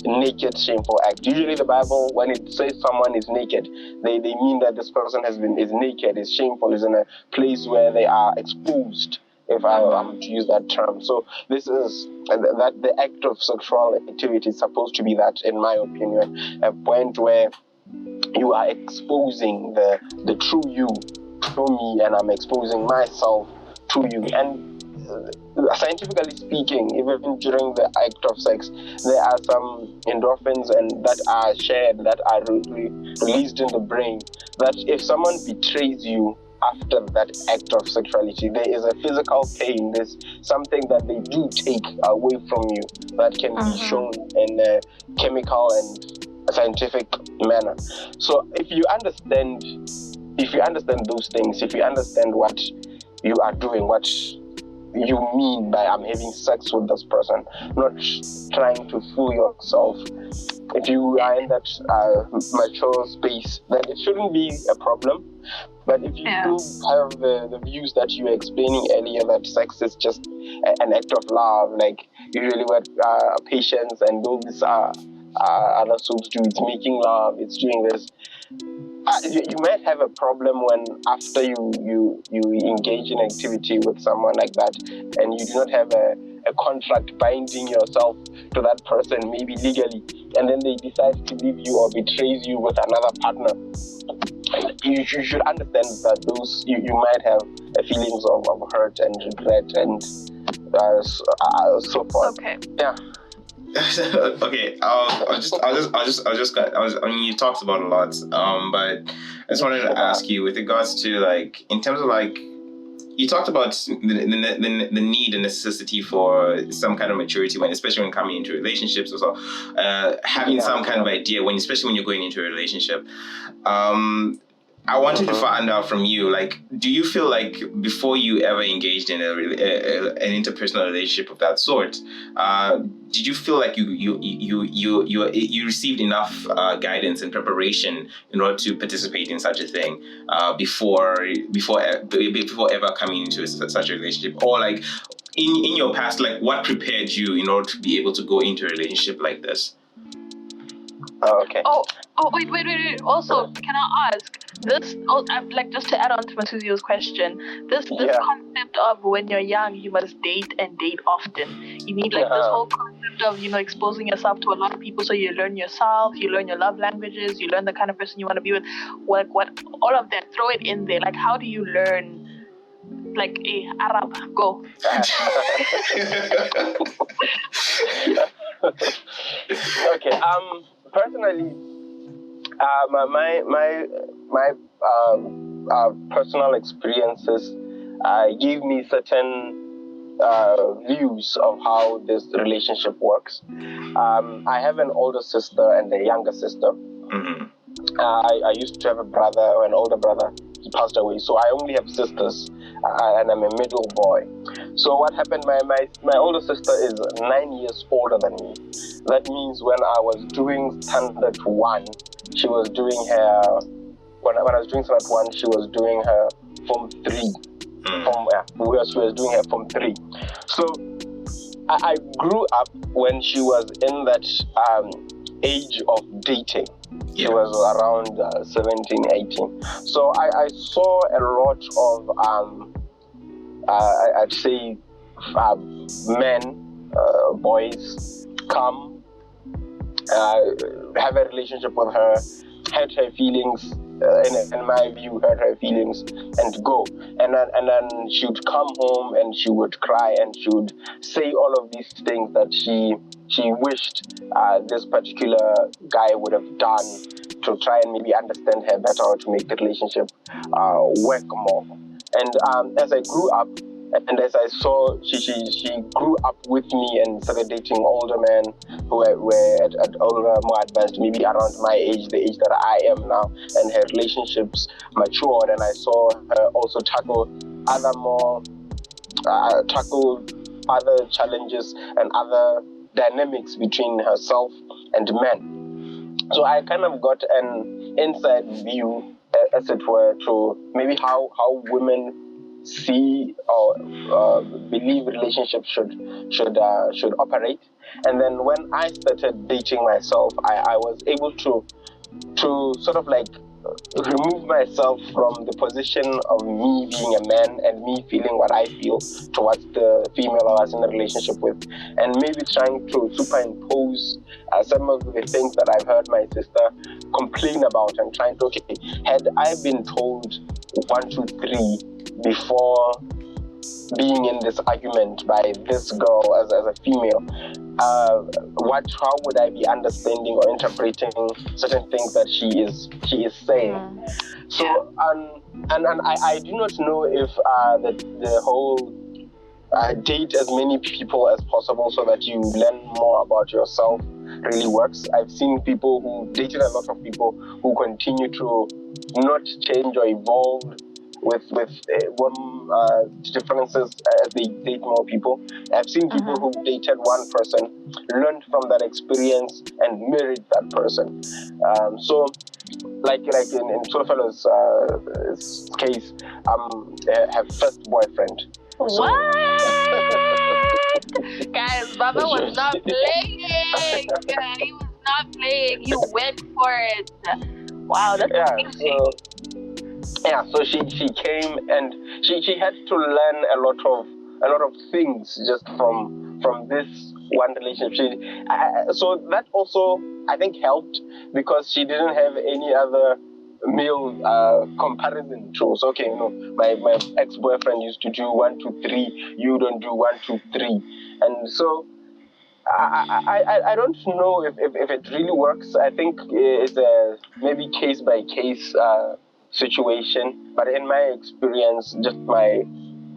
naked, shameful act. Usually the Bible, when it says someone is naked, they mean that this person is naked, is shameful, is in a place where they are exposed, if I am to use that term. So this is that the act of sexual activity is supposed to be that, in my opinion, a point where you are exposing the true you to me, and I'm exposing myself to you. And scientifically speaking, even during the act of sex, there are some endorphins and that are shared, that are released in the brain, that if someone betrays you after that act of sexuality, there is a physical pain, there's something that they do take away from you that can be shown in a chemical and a scientific manner. So if you understand those things, if you understand what you are doing, what you mean by I'm having sex with this person, not trying to fool yourself, if you are in that mature space, then it shouldn't be a problem. But if you still have the views that you were explaining earlier, that sex is just an act of love, like usually what patience and all these other soaps do, it's making love, it's doing this. You might have a problem when after you engage in activity with someone like that, and you do not have a contract binding yourself to that person, maybe legally, and then they decide to leave you or betrays you with another partner. You should understand that those you might have feelings of hurt and regret and so forth. Okay. Yeah. Okay. I mean, you talked about a lot. But I just wanted to ask you, with regards to, like, in terms of, like, you talked about the need and necessity for some kind of maturity especially when coming into relationships, or so, having some kind of idea especially when you're going into a relationship. I wanted to find out from you, like, do you feel like before you ever engaged in an interpersonal relationship of that sort, did you feel like you received enough guidance and preparation in order to participate in such a thing before ever coming into such a relationship, or like in your past, like what prepared you in order to be able to go into a relationship like this? Okay. Oh, wait. Also, can I ask this? Oh, like, just to add on to Masuzio's question, this concept of when you're young, you must date and date often. You need this whole concept of exposing yourself to a lot of people, so you learn yourself, you learn your love languages, you learn the kind of person you want to be with. What all of that? Throw it in there. Like, how do you learn? Like, Arab, go. Okay. Personally, my personal experiences gave me certain views of how this relationship works. I have an older sister and a younger sister. Mm-hmm. I used to have a brother or an older brother. He passed away, so I only have sisters, and I'm a middle boy. So what happened? My older sister is 9 years older than me. That means when I was doing standard 1, she was doing her. When I was doing standard 1, she was doing her form 3. She was doing her form 3. So I grew up when she was in that age of dating. She was around 17, 18. So I saw a lot of, I'd say, men, boys come, have a relationship with her, hurt her feelings, in my view, hurt her feelings, and go. And then she would come home and she would cry and she would say all of these things that she wished this particular guy would have done to try and maybe understand her better or to make the relationship work more. And as I grew up, and as I saw, she grew up with me and started dating older men who were at older, more advanced, maybe around my age, the age that I am now, and her relationships matured. And I saw her also tackle other challenges and other dynamics between herself and men. So I kind of got an inside view, as it were, to maybe how women see or believe relationships should operate. And then when I started dating myself, I was able to sort of like remove myself from the position of me being a man and me feeling what I feel towards the female I was in a relationship with, and maybe trying to superimpose some of the things that I've heard my sister complain about, and trying to, okay, had I been told 1, 2, 3 before being in this argument by this girl as a female, how would I be understanding or interpreting certain things that she is saying? So and I do not know if the whole date as many people as possible so that you learn more about yourself really works. I've seen people who dated a lot of people who continue to not change or evolve with differences as they date more people. I've seen people who dated one person, learned from that experience, and married that person. So, like in Solofellow's case, her first boyfriend. So, What? Guys, Baba was not playing. He was not playing. He went for it. Wow, that's amazing. So she came and she had to learn a lot of things just from this one relationship. So that also, I think, helped because she didn't have any other male comparison tools. Okay, my ex-boyfriend used to do 1, 2, 3. You don't do 1, 2, 3, and so. I don't know if it really works. I think it's a maybe case by case situation, but in my experience, just my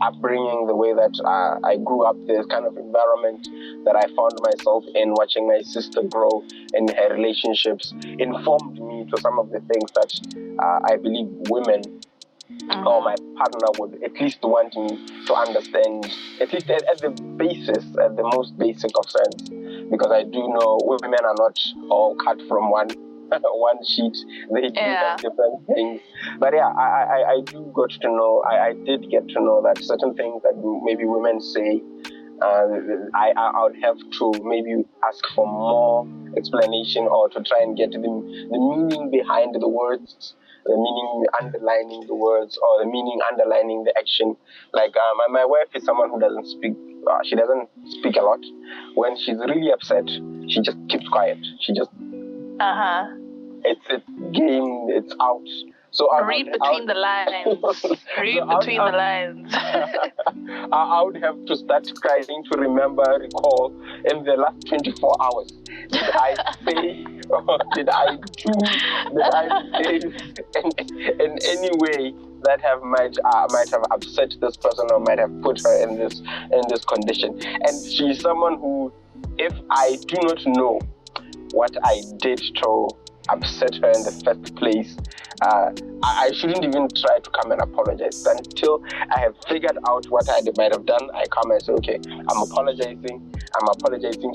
upbringing, the way that I grew up, the kind of environment that I found myself in, watching my sister grow in her relationships, informed me to some of the things that I believe women or my partner would at least want me to understand, at least at the basis, at the most basic of sense, because I do know women are not all cut from one sheet. They do have different things. But yeah, I do got to know, I did get to know that certain things that maybe women say, I would have to maybe ask for more explanation or to try and get the meaning behind the words, the meaning underlining the words, or the meaning underlining the action. Like my wife is someone who doesn't speak. She doesn't speak a lot. When she's really upset, she just keeps quiet. She just it's game. It's out. So read between the lines. Read between the lines. I would have to start trying to recall in the last 24 hours. Did I say, or did I do, did I behave in any way that might have upset this person or might have put her in this condition? And she's someone who, if I do not know what I did to upset her in the first place, I shouldn't even try to come and apologize. Until I have figured out what I might have done, I come and say, okay, I'm apologizing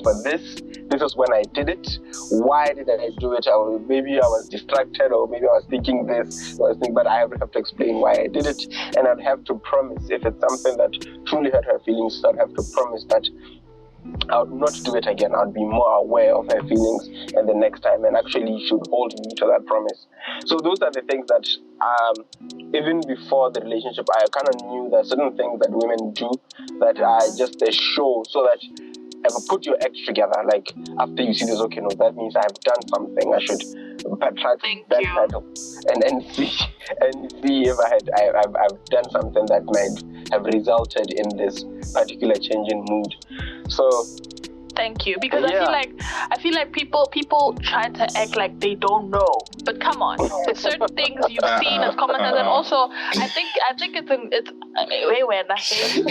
for this. This is when I did it. Why did I do it? Maybe I was distracted, or maybe I was thinking this, but I have to explain why I did it. And I'd have to promise, if it's something that truly hurt her feelings, I'd have to promise that I would not do it again. I would be more aware of her feelings and the next time, and actually should hold me to that promise. So those are the things that even before the relationship, I kind of knew that certain things that women do that are just a show, so that put your act together. Like after you see this, okay, no, that means I've done something. I should try to backpedal and see if I've done something that might have resulted in this particular change in mood. So thank you, because I feel like people try to act like they don't know, but come on, it's certain things you've seen as common sense, and also I think it's way weird, but also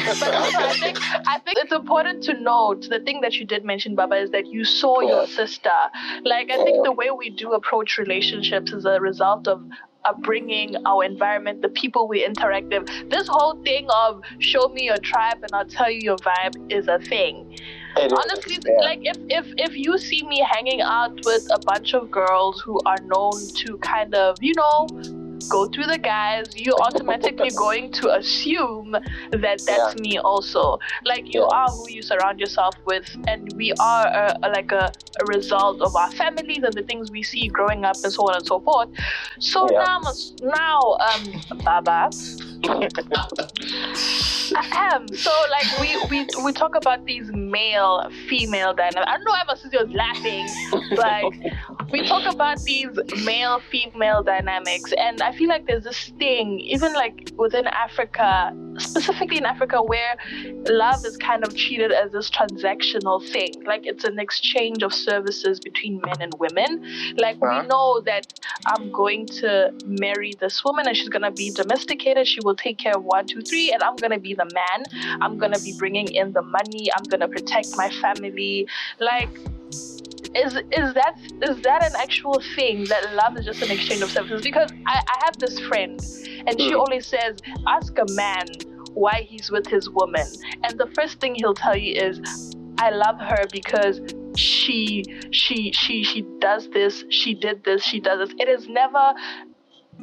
I think it's important to note the thing that you did mention, Baba, is that you saw your sister. Like, I think the way we do approach relationships is a result of upbringing, our environment, the people we interact with. This whole thing of show me your tribe and I'll tell you your vibe is a thing. Honestly, like if you see me hanging out with a bunch of girls who are known to kind of, go through the guys, you're automatically going to assume that that's me also. Like, you are who you surround yourself with, and we are a result of our families and the things we see growing up and so on and so forth. So now, Baba, so like we talk about these male female dynamics. I don't know why my sister was laughing, but we talk about these male female dynamics, and I feel like there's this thing, even like within Africa, specifically in Africa, where love is kind of treated as this transactional thing. Like, it's an exchange of services between men and women. Like, we know that I'm going to marry this woman and she's gonna be domesticated, she will take care of 1, 2, 3, and I'm gonna be the man. I'm gonna be bringing in the money, I'm gonna protect my family. Like, is that an actual thing, that love is just an exchange of services? Because I have this friend, and she always says, ask a man why he's with his woman, and the first thing he'll tell you is, I love her because she does this, she did this, she does this. It is never,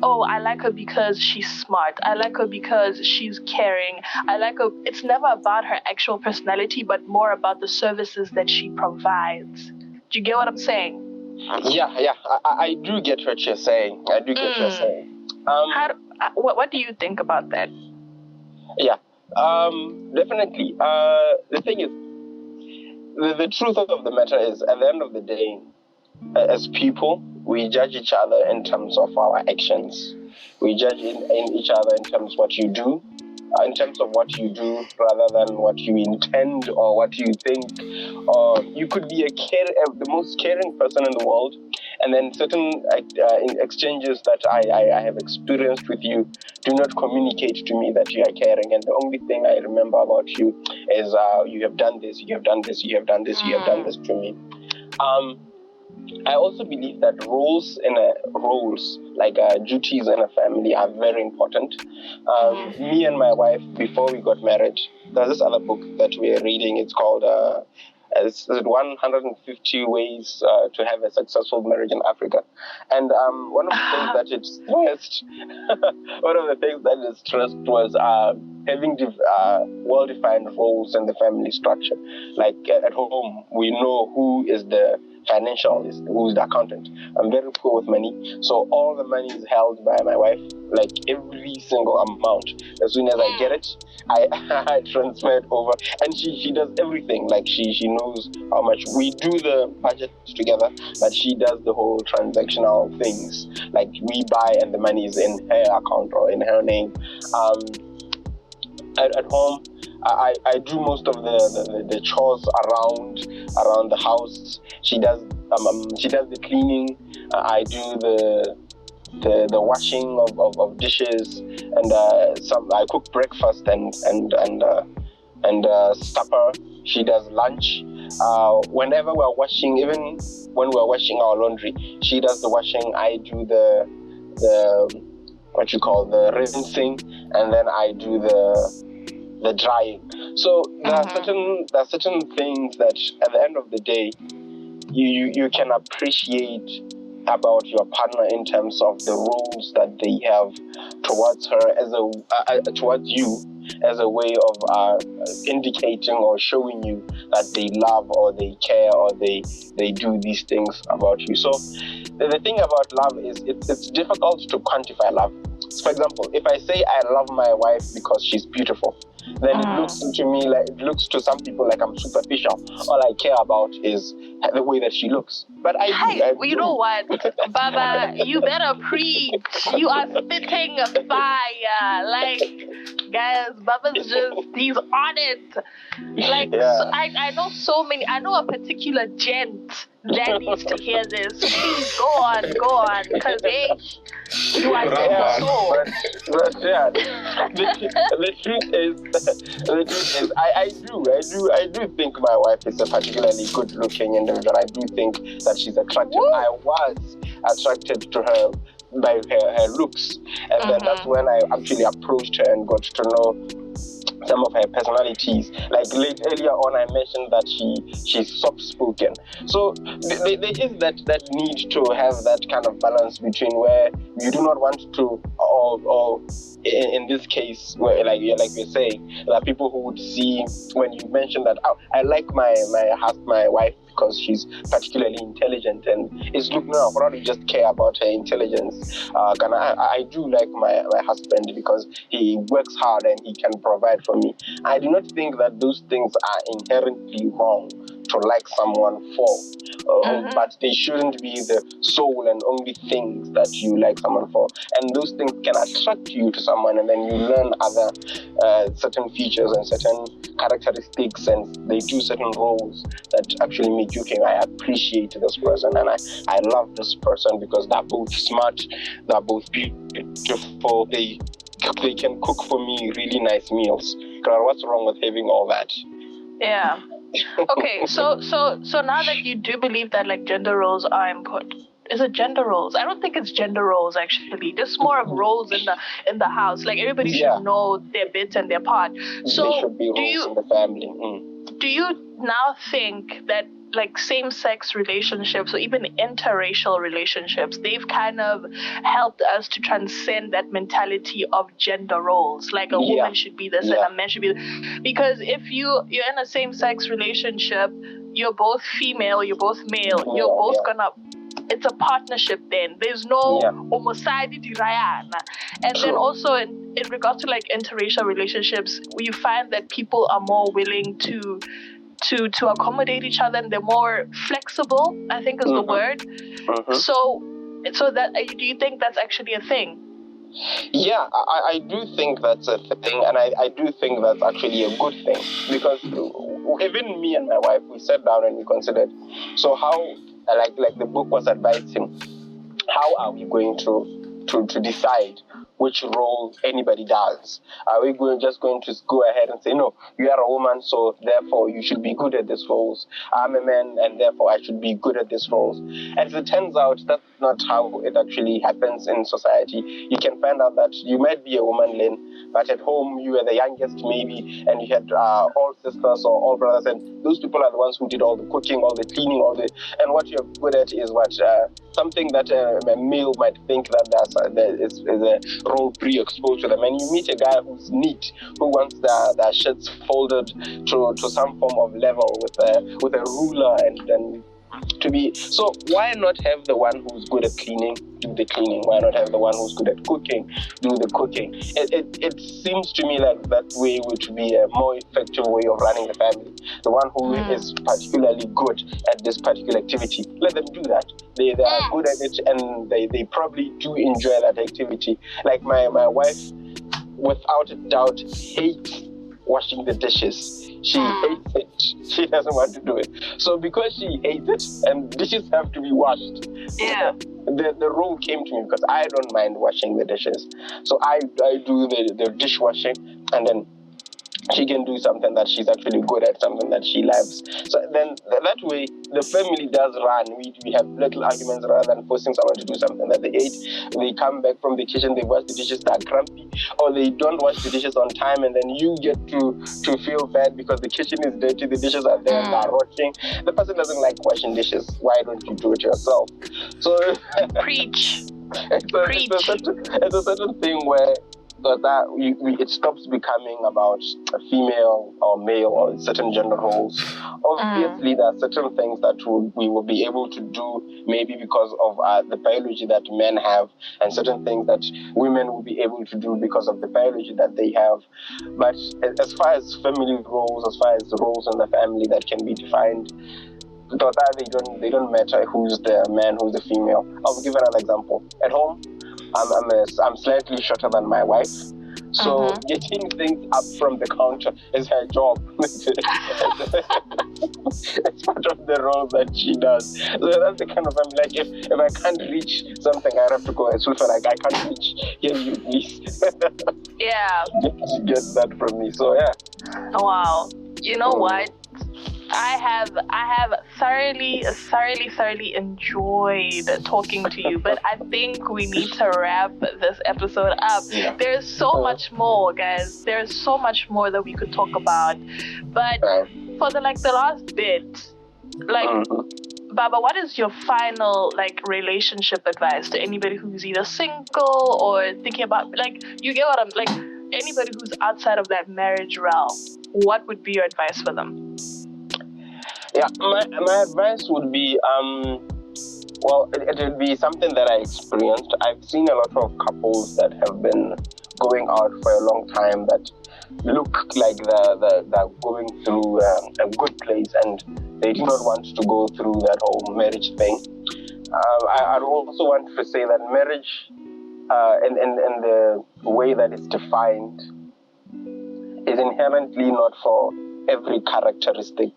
oh, I like her because she's smart, I like her because she's caring, I like her. It's never about her actual personality, but more about the services that she provides. Do you get what I'm saying? Yeah, I do get what you're saying. What do you think about that? Yeah, definitely. The thing is, the truth of the matter is, at the end of the day, as people, we judge each other in terms of our actions. We judge in each other in terms of what you do, in terms of what you do rather than what you intend or what you think. Or you could be the most caring person in the world, and then certain exchanges that I have experienced with you do not communicate to me that you are caring, and the only thing I remember about you is you have done this, you have done this, you have done this, you have done this to me. I also believe that roles like duties in a family are very important. Me and my wife, before we got married, there's this other book that we're reading. It's called 150 Ways to Have a Successful Marriage in Africa. And one of the things that it stressed was having well-defined roles in the family structure. Like at home, we know who is the financialist, who's the accountant. I'm very poor with money, so all the money is held by my wife, like every single amount. As soon as I get it, I transfer it over, and she does everything. Like she knows how much. We do the budget together, but she does the whole transactional things. Like we buy and the money is in her account or in her name. At home, I do most of the chores around the house. She does the cleaning. I do the washing of dishes, and I cook breakfast and supper. She does lunch. Whenever we're washing, even when we're washing our laundry, she does the washing. I do the rinsing, and then I do the drying. So there are certain things that at the end of the day you can appreciate about your partner in terms of the roles that they have towards her towards you, as a way of indicating or showing you that they love or they care or they do these things about you. So the thing about love is it's difficult to quantify love. For example, if I say I love my wife because she's beautiful, then it looks to some people like I'm superficial. All I care about is the way that she looks. But you know what, Baba, you better preach. You are spitting fire. Like, guys, Baba's he's on it. Like, so I know a particular gent that needs to hear this. So please go on, because you are the truth is, I do think my wife is a particularly good-looking individual. I do think that she's attractive. Woo! I was attracted to her by her looks, and then that's when I actually approached her and got to know some of her personalities. Like earlier on, I mentioned that she's soft-spoken. So there is that need to have that kind of balance between where you do not want to, or in this case, where like you're saying, there are people who would see when you mention that I like my wife because she's particularly intelligent, and it's look now, I don't just care about her intelligence. I do like my husband because he works hard and he can provide for me. I do not think that those things are inherently wrong to like someone for, but they shouldn't be the sole and only things that you like someone for. And those things can attract you to someone, and then you learn other certain features and certain characteristics, and they do certain roles that actually make you think, I appreciate this person and I love this person because they're both smart, they're both beautiful, they can cook for me really nice meals. What's wrong with having all that? Yeah. Okay, so now that you do believe that like gender roles are important, is it gender roles? I don't think it's gender roles actually. Just more of roles in the house. Like everybody should know their bit and their part. So there should be roles in the family. Do you now think that like same-sex relationships or even interracial relationships, they've kind of helped us to transcend that mentality of gender roles, like a woman should be this and a man should be this? Because if you're in a same-sex relationship, you're both female, you're both male, you're both gonna, it's a partnership then. There's no homosexuality. And then also in regards to like interracial relationships, you find that people are more willing to accommodate each other, and they're more flexible, I think is the word. So that, do you think that's actually a thing? Yeah, I do think that's a thing, and I do think that's actually a good thing, because even me and my wife, we sat down and we considered, so how, like the book was advising, how are we going to decide which role anybody does? Are we just going to go ahead and say, no, you are a woman, so therefore you should be good at these roles. I'm a man, and therefore I should be good at these roles. As it turns out, that's not how it actually happens in society. You can find out that you might be a woman, Lynn, but at home you were the youngest maybe, and you had all sisters or all brothers, and those people are the ones who did all the cooking, all the cleaning, and what you're good at is what something that a male might think that there is a role pre-exposed to them. And you meet a guy who's neat, who wants their shirts folded to some form of level with a ruler and to be. So why not have the one who's good at cleaning do the cleaning? Why not have the one who's good at cooking do the cooking? It seems to me like that way would be a more effective way of running the family. The one who is particularly good at this particular activity, let them do that. They are good at it, and they probably do enjoy that activity. Like my wife, without a doubt, hates washing the dishes. She hates it. She doesn't want to do it. So because she hates it and dishes have to be washed, the role came to me because I don't mind washing the dishes. So I do the dishwashing, and then she can do something that she's actually good at, something that she loves. So then that way, the family does run. We have little arguments rather than forcing someone to do something that they hate. They come back from the kitchen, they wash the dishes, they're grumpy, or they don't wash the dishes on time, and then you get to feel bad because the kitchen is dirty, the dishes are there, they're rotting. The person doesn't like washing dishes. Why don't you do it yourself? So Preach. It's a certain thing where it stops becoming about a female or male or certain gender roles. Obviously, there are certain things that we will be able to do maybe because of the biology that men have, and certain things that women will be able to do because of the biology that they have. But as far as family roles, as far as the roles in the family that can be defined, they don't matter who's the man, who's the female. I'll give another example. At home, I'm slightly shorter than my wife, so getting things up from the counter is her job. It's part of the role that she does. So that's the kind of, I'm like, if I can't reach something, I have to go and Sulfa, like, I can't reach. Can you please? Yeah. Get that from me. So yeah. Wow. You know what? I have thoroughly enjoyed talking to you, but I think we need to wrap this episode up. Yeah. There's so much more, guys. There's so much more that we could talk about. But for the last bit, Baba, what is your final relationship advice to anybody who's either single or thinking about you get what I'm anybody who's outside of that marriage realm? What would be your advice for them? Yeah, my advice would be, it would be something that I experienced. I've seen a lot of couples that have been going out for a long time that look like they're going through a good place, and they do not want to go through that whole marriage thing. I'd also want to say that marriage, and the way that it's defined, is inherently not for every characteristic.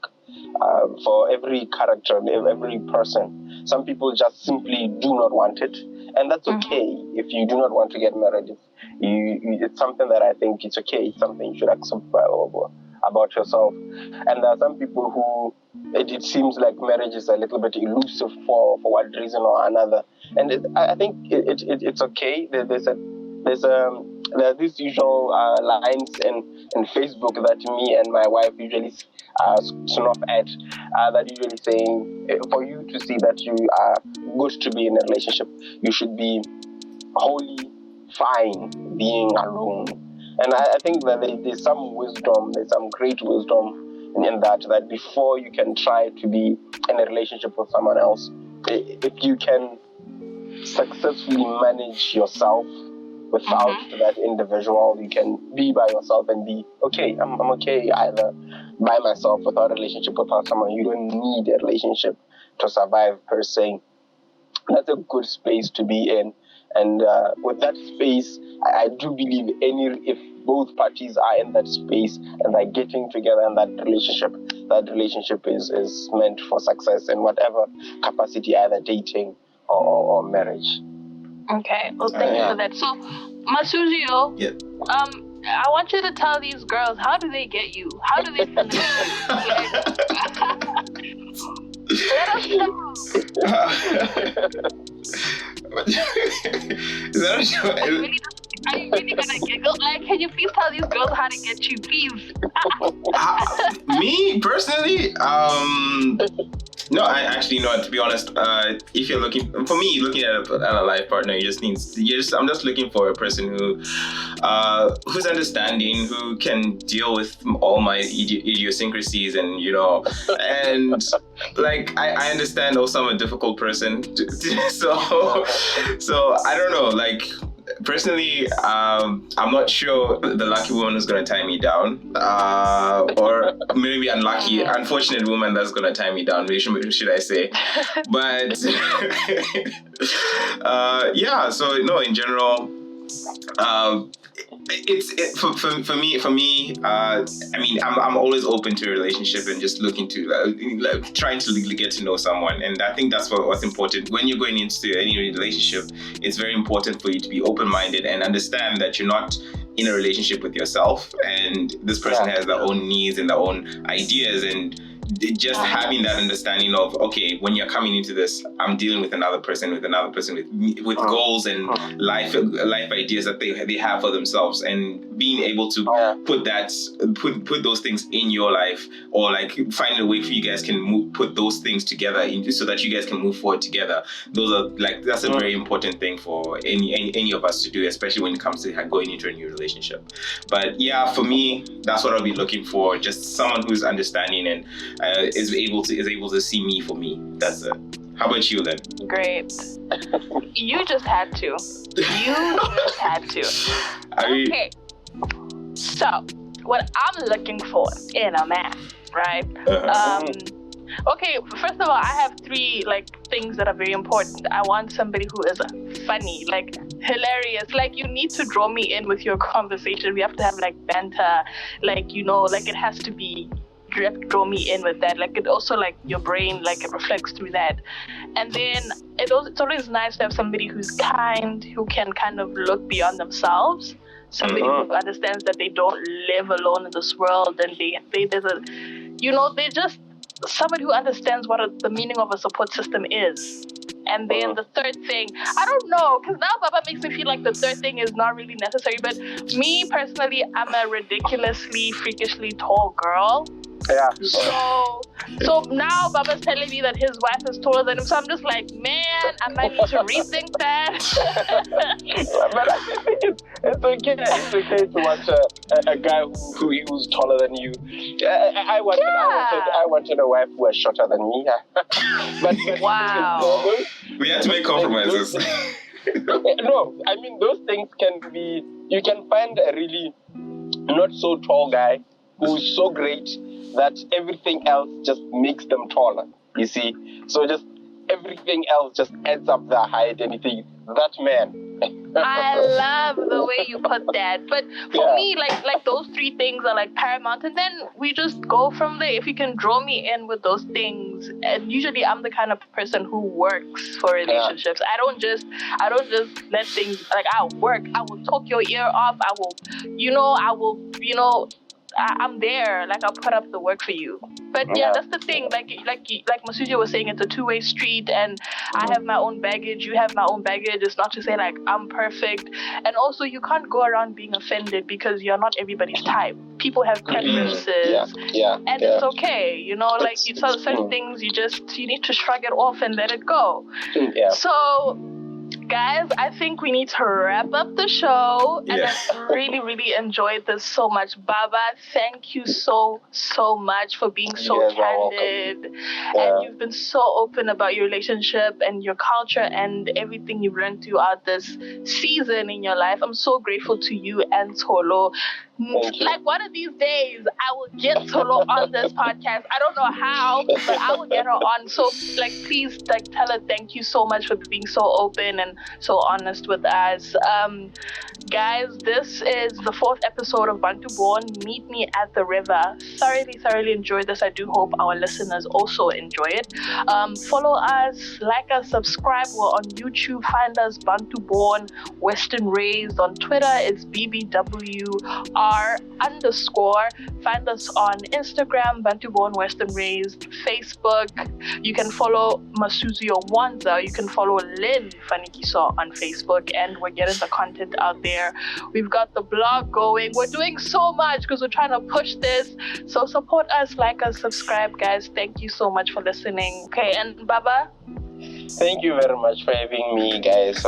For every character, every person. Some people just simply do not want it, and that's okay. If you do not want to get married, it's something that I think it's okay. It's something you should accept about yourself. And there are some people who it seems like marriage is a little bit elusive for one reason or another, and I think it's okay. There are these usual lines in Facebook that me and my wife usually snuff at, that usually saying, for you to see that you are good to be in a relationship, you should be wholly fine being alone. And I think that there's some wisdom, there's some great wisdom in that before you can try to be in a relationship with someone else, if you can successfully manage yourself without that individual, you can be by yourself and be okay. I'm okay either by myself without a relationship, without someone. You don't need a relationship to survive per se. That's a good space to be in. And with that space, I do believe if both parties are in that space and they're getting together in that relationship is meant for success in whatever capacity, either dating or marriage. Okay, well, thank you for that. So, Masuzio, I want you to tell these girls, how do they get you? How do they finish you? Let us know. Is that a show? Are you really gonna giggle? Like, can you please tell these girls how to get you, please? Me personally, no, I actually know. To be honest, if you're looking at a life partner, I'm just looking for a person who's understanding, who can deal with all my idiosyncrasies, and like I understand also I'm a difficult person, so I don't know, like. Personally, I'm not sure the lucky woman who's going to tie me down, or maybe unfortunate woman that's going to tie me down, should I say. But, yeah, so, no, in general, for me. I mean, I'm always open to a relationship and just looking to trying to get to know someone, and I think that's what's important when you're going into any relationship. It's very important for you to be open-minded and understand that you're not in a relationship with yourself, and this person has their own needs and their own ideas, and just having that understanding of, okay, when you're coming into this, I'm dealing with another person with goals and life ideas that they have for themselves, and being able to put those things in your life, or like find a way for you guys can put those things together so that you guys can move forward together. That's a very important thing for any of us to do, especially when it comes to going into a new relationship. But yeah, for me, that's what I'll be looking for, just someone who's understanding and is able to see me for me. That's it. How about you then? Great. You just had to. Okay. So, what I'm looking for in a man, right? Okay, first of all, I have 3 things that are very important. I want somebody who is funny, hilarious. You need to draw me in with your conversation. We have to have banter, it has to be. You have to draw me in with that. It also your brain, it reflects through that. And then it's always nice to have somebody who's kind, who can kind of look beyond themselves. Somebody who understands that they don't live alone in this world, and they're just somebody who understands what the meaning of a support system is. And then the third thing, I don't know, because now Baba makes me feel like the third thing is not really necessary. But me personally, I'm a ridiculously, freakishly tall girl. Yeah. So now Baba's telling me that his wife is taller than him. So I'm just like, man, I might need to rethink that. But I think it's okay. It's okay to watch a guy who's taller than you. I wanted a wife who was shorter than me. but wow. We had to make compromises. No, I mean, those things can be. You can find a really not so tall guy who's so great that everything else just makes them taller, you see? So just everything else just adds up their height, and you think, that man. I love the way you put that. But for me, those 3 things are paramount, and then we just go from there. If you can draw me in with those things, and usually I'm the kind of person who works for relationships. I don't just let things, I'll work. I will talk your ear off. I'm there. I'll put up the work for you. But yeah, that's the thing. Like Masuja was saying, it's a 2-way street, and I have my own baggage. You have my own baggage. It's not to say I'm perfect. And also, you can't go around being offended because you're not everybody's type. People have preferences, and it's okay. Certain things you need to shrug it off and let it go. Yeah. So, guys, I think we need to wrap up the show, and I really, really enjoyed this so much. Baba, thank you so much for being so candid, and you've been so open about your relationship and your culture and everything you've learned throughout this season in your life. I'm so grateful to you and Tolo. One of these days, I will get Tolo on this podcast. I don't know how, but I will get her on. So, please, tell her thank you so much for being so open and so honest with us. Guys, this is the 4th episode of Bantu Born. Meet me at the river. Thoroughly enjoyed this. I do hope our listeners also enjoy it. Follow us, like us, subscribe. We're on YouTube. Find us Bantu Born, Western Raised. On Twitter, it's BBWR. BBWR_. Find us on Instagram, Bantu Born Western Raised, Facebook. You can follow Masuzio Wanza. You can follow Lynn Fanikiso on Facebook, and we're getting the content out there. We've got the blog going. We're doing so much because we're trying to push this. So support us, like us, subscribe, guys. Thank you so much for listening. Okay, and Baba? Thank you very much for having me, guys.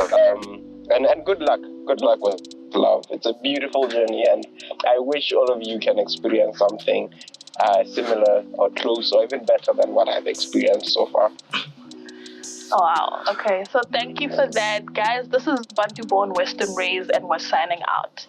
And good luck. Good luck with love. It's a beautiful journey, and I wish all of you can experience something similar or close or even better than what I've experienced so far. Oh, wow. Okay, so thank you for that, guys. This is Bantu Born Western Raised, and we're signing out.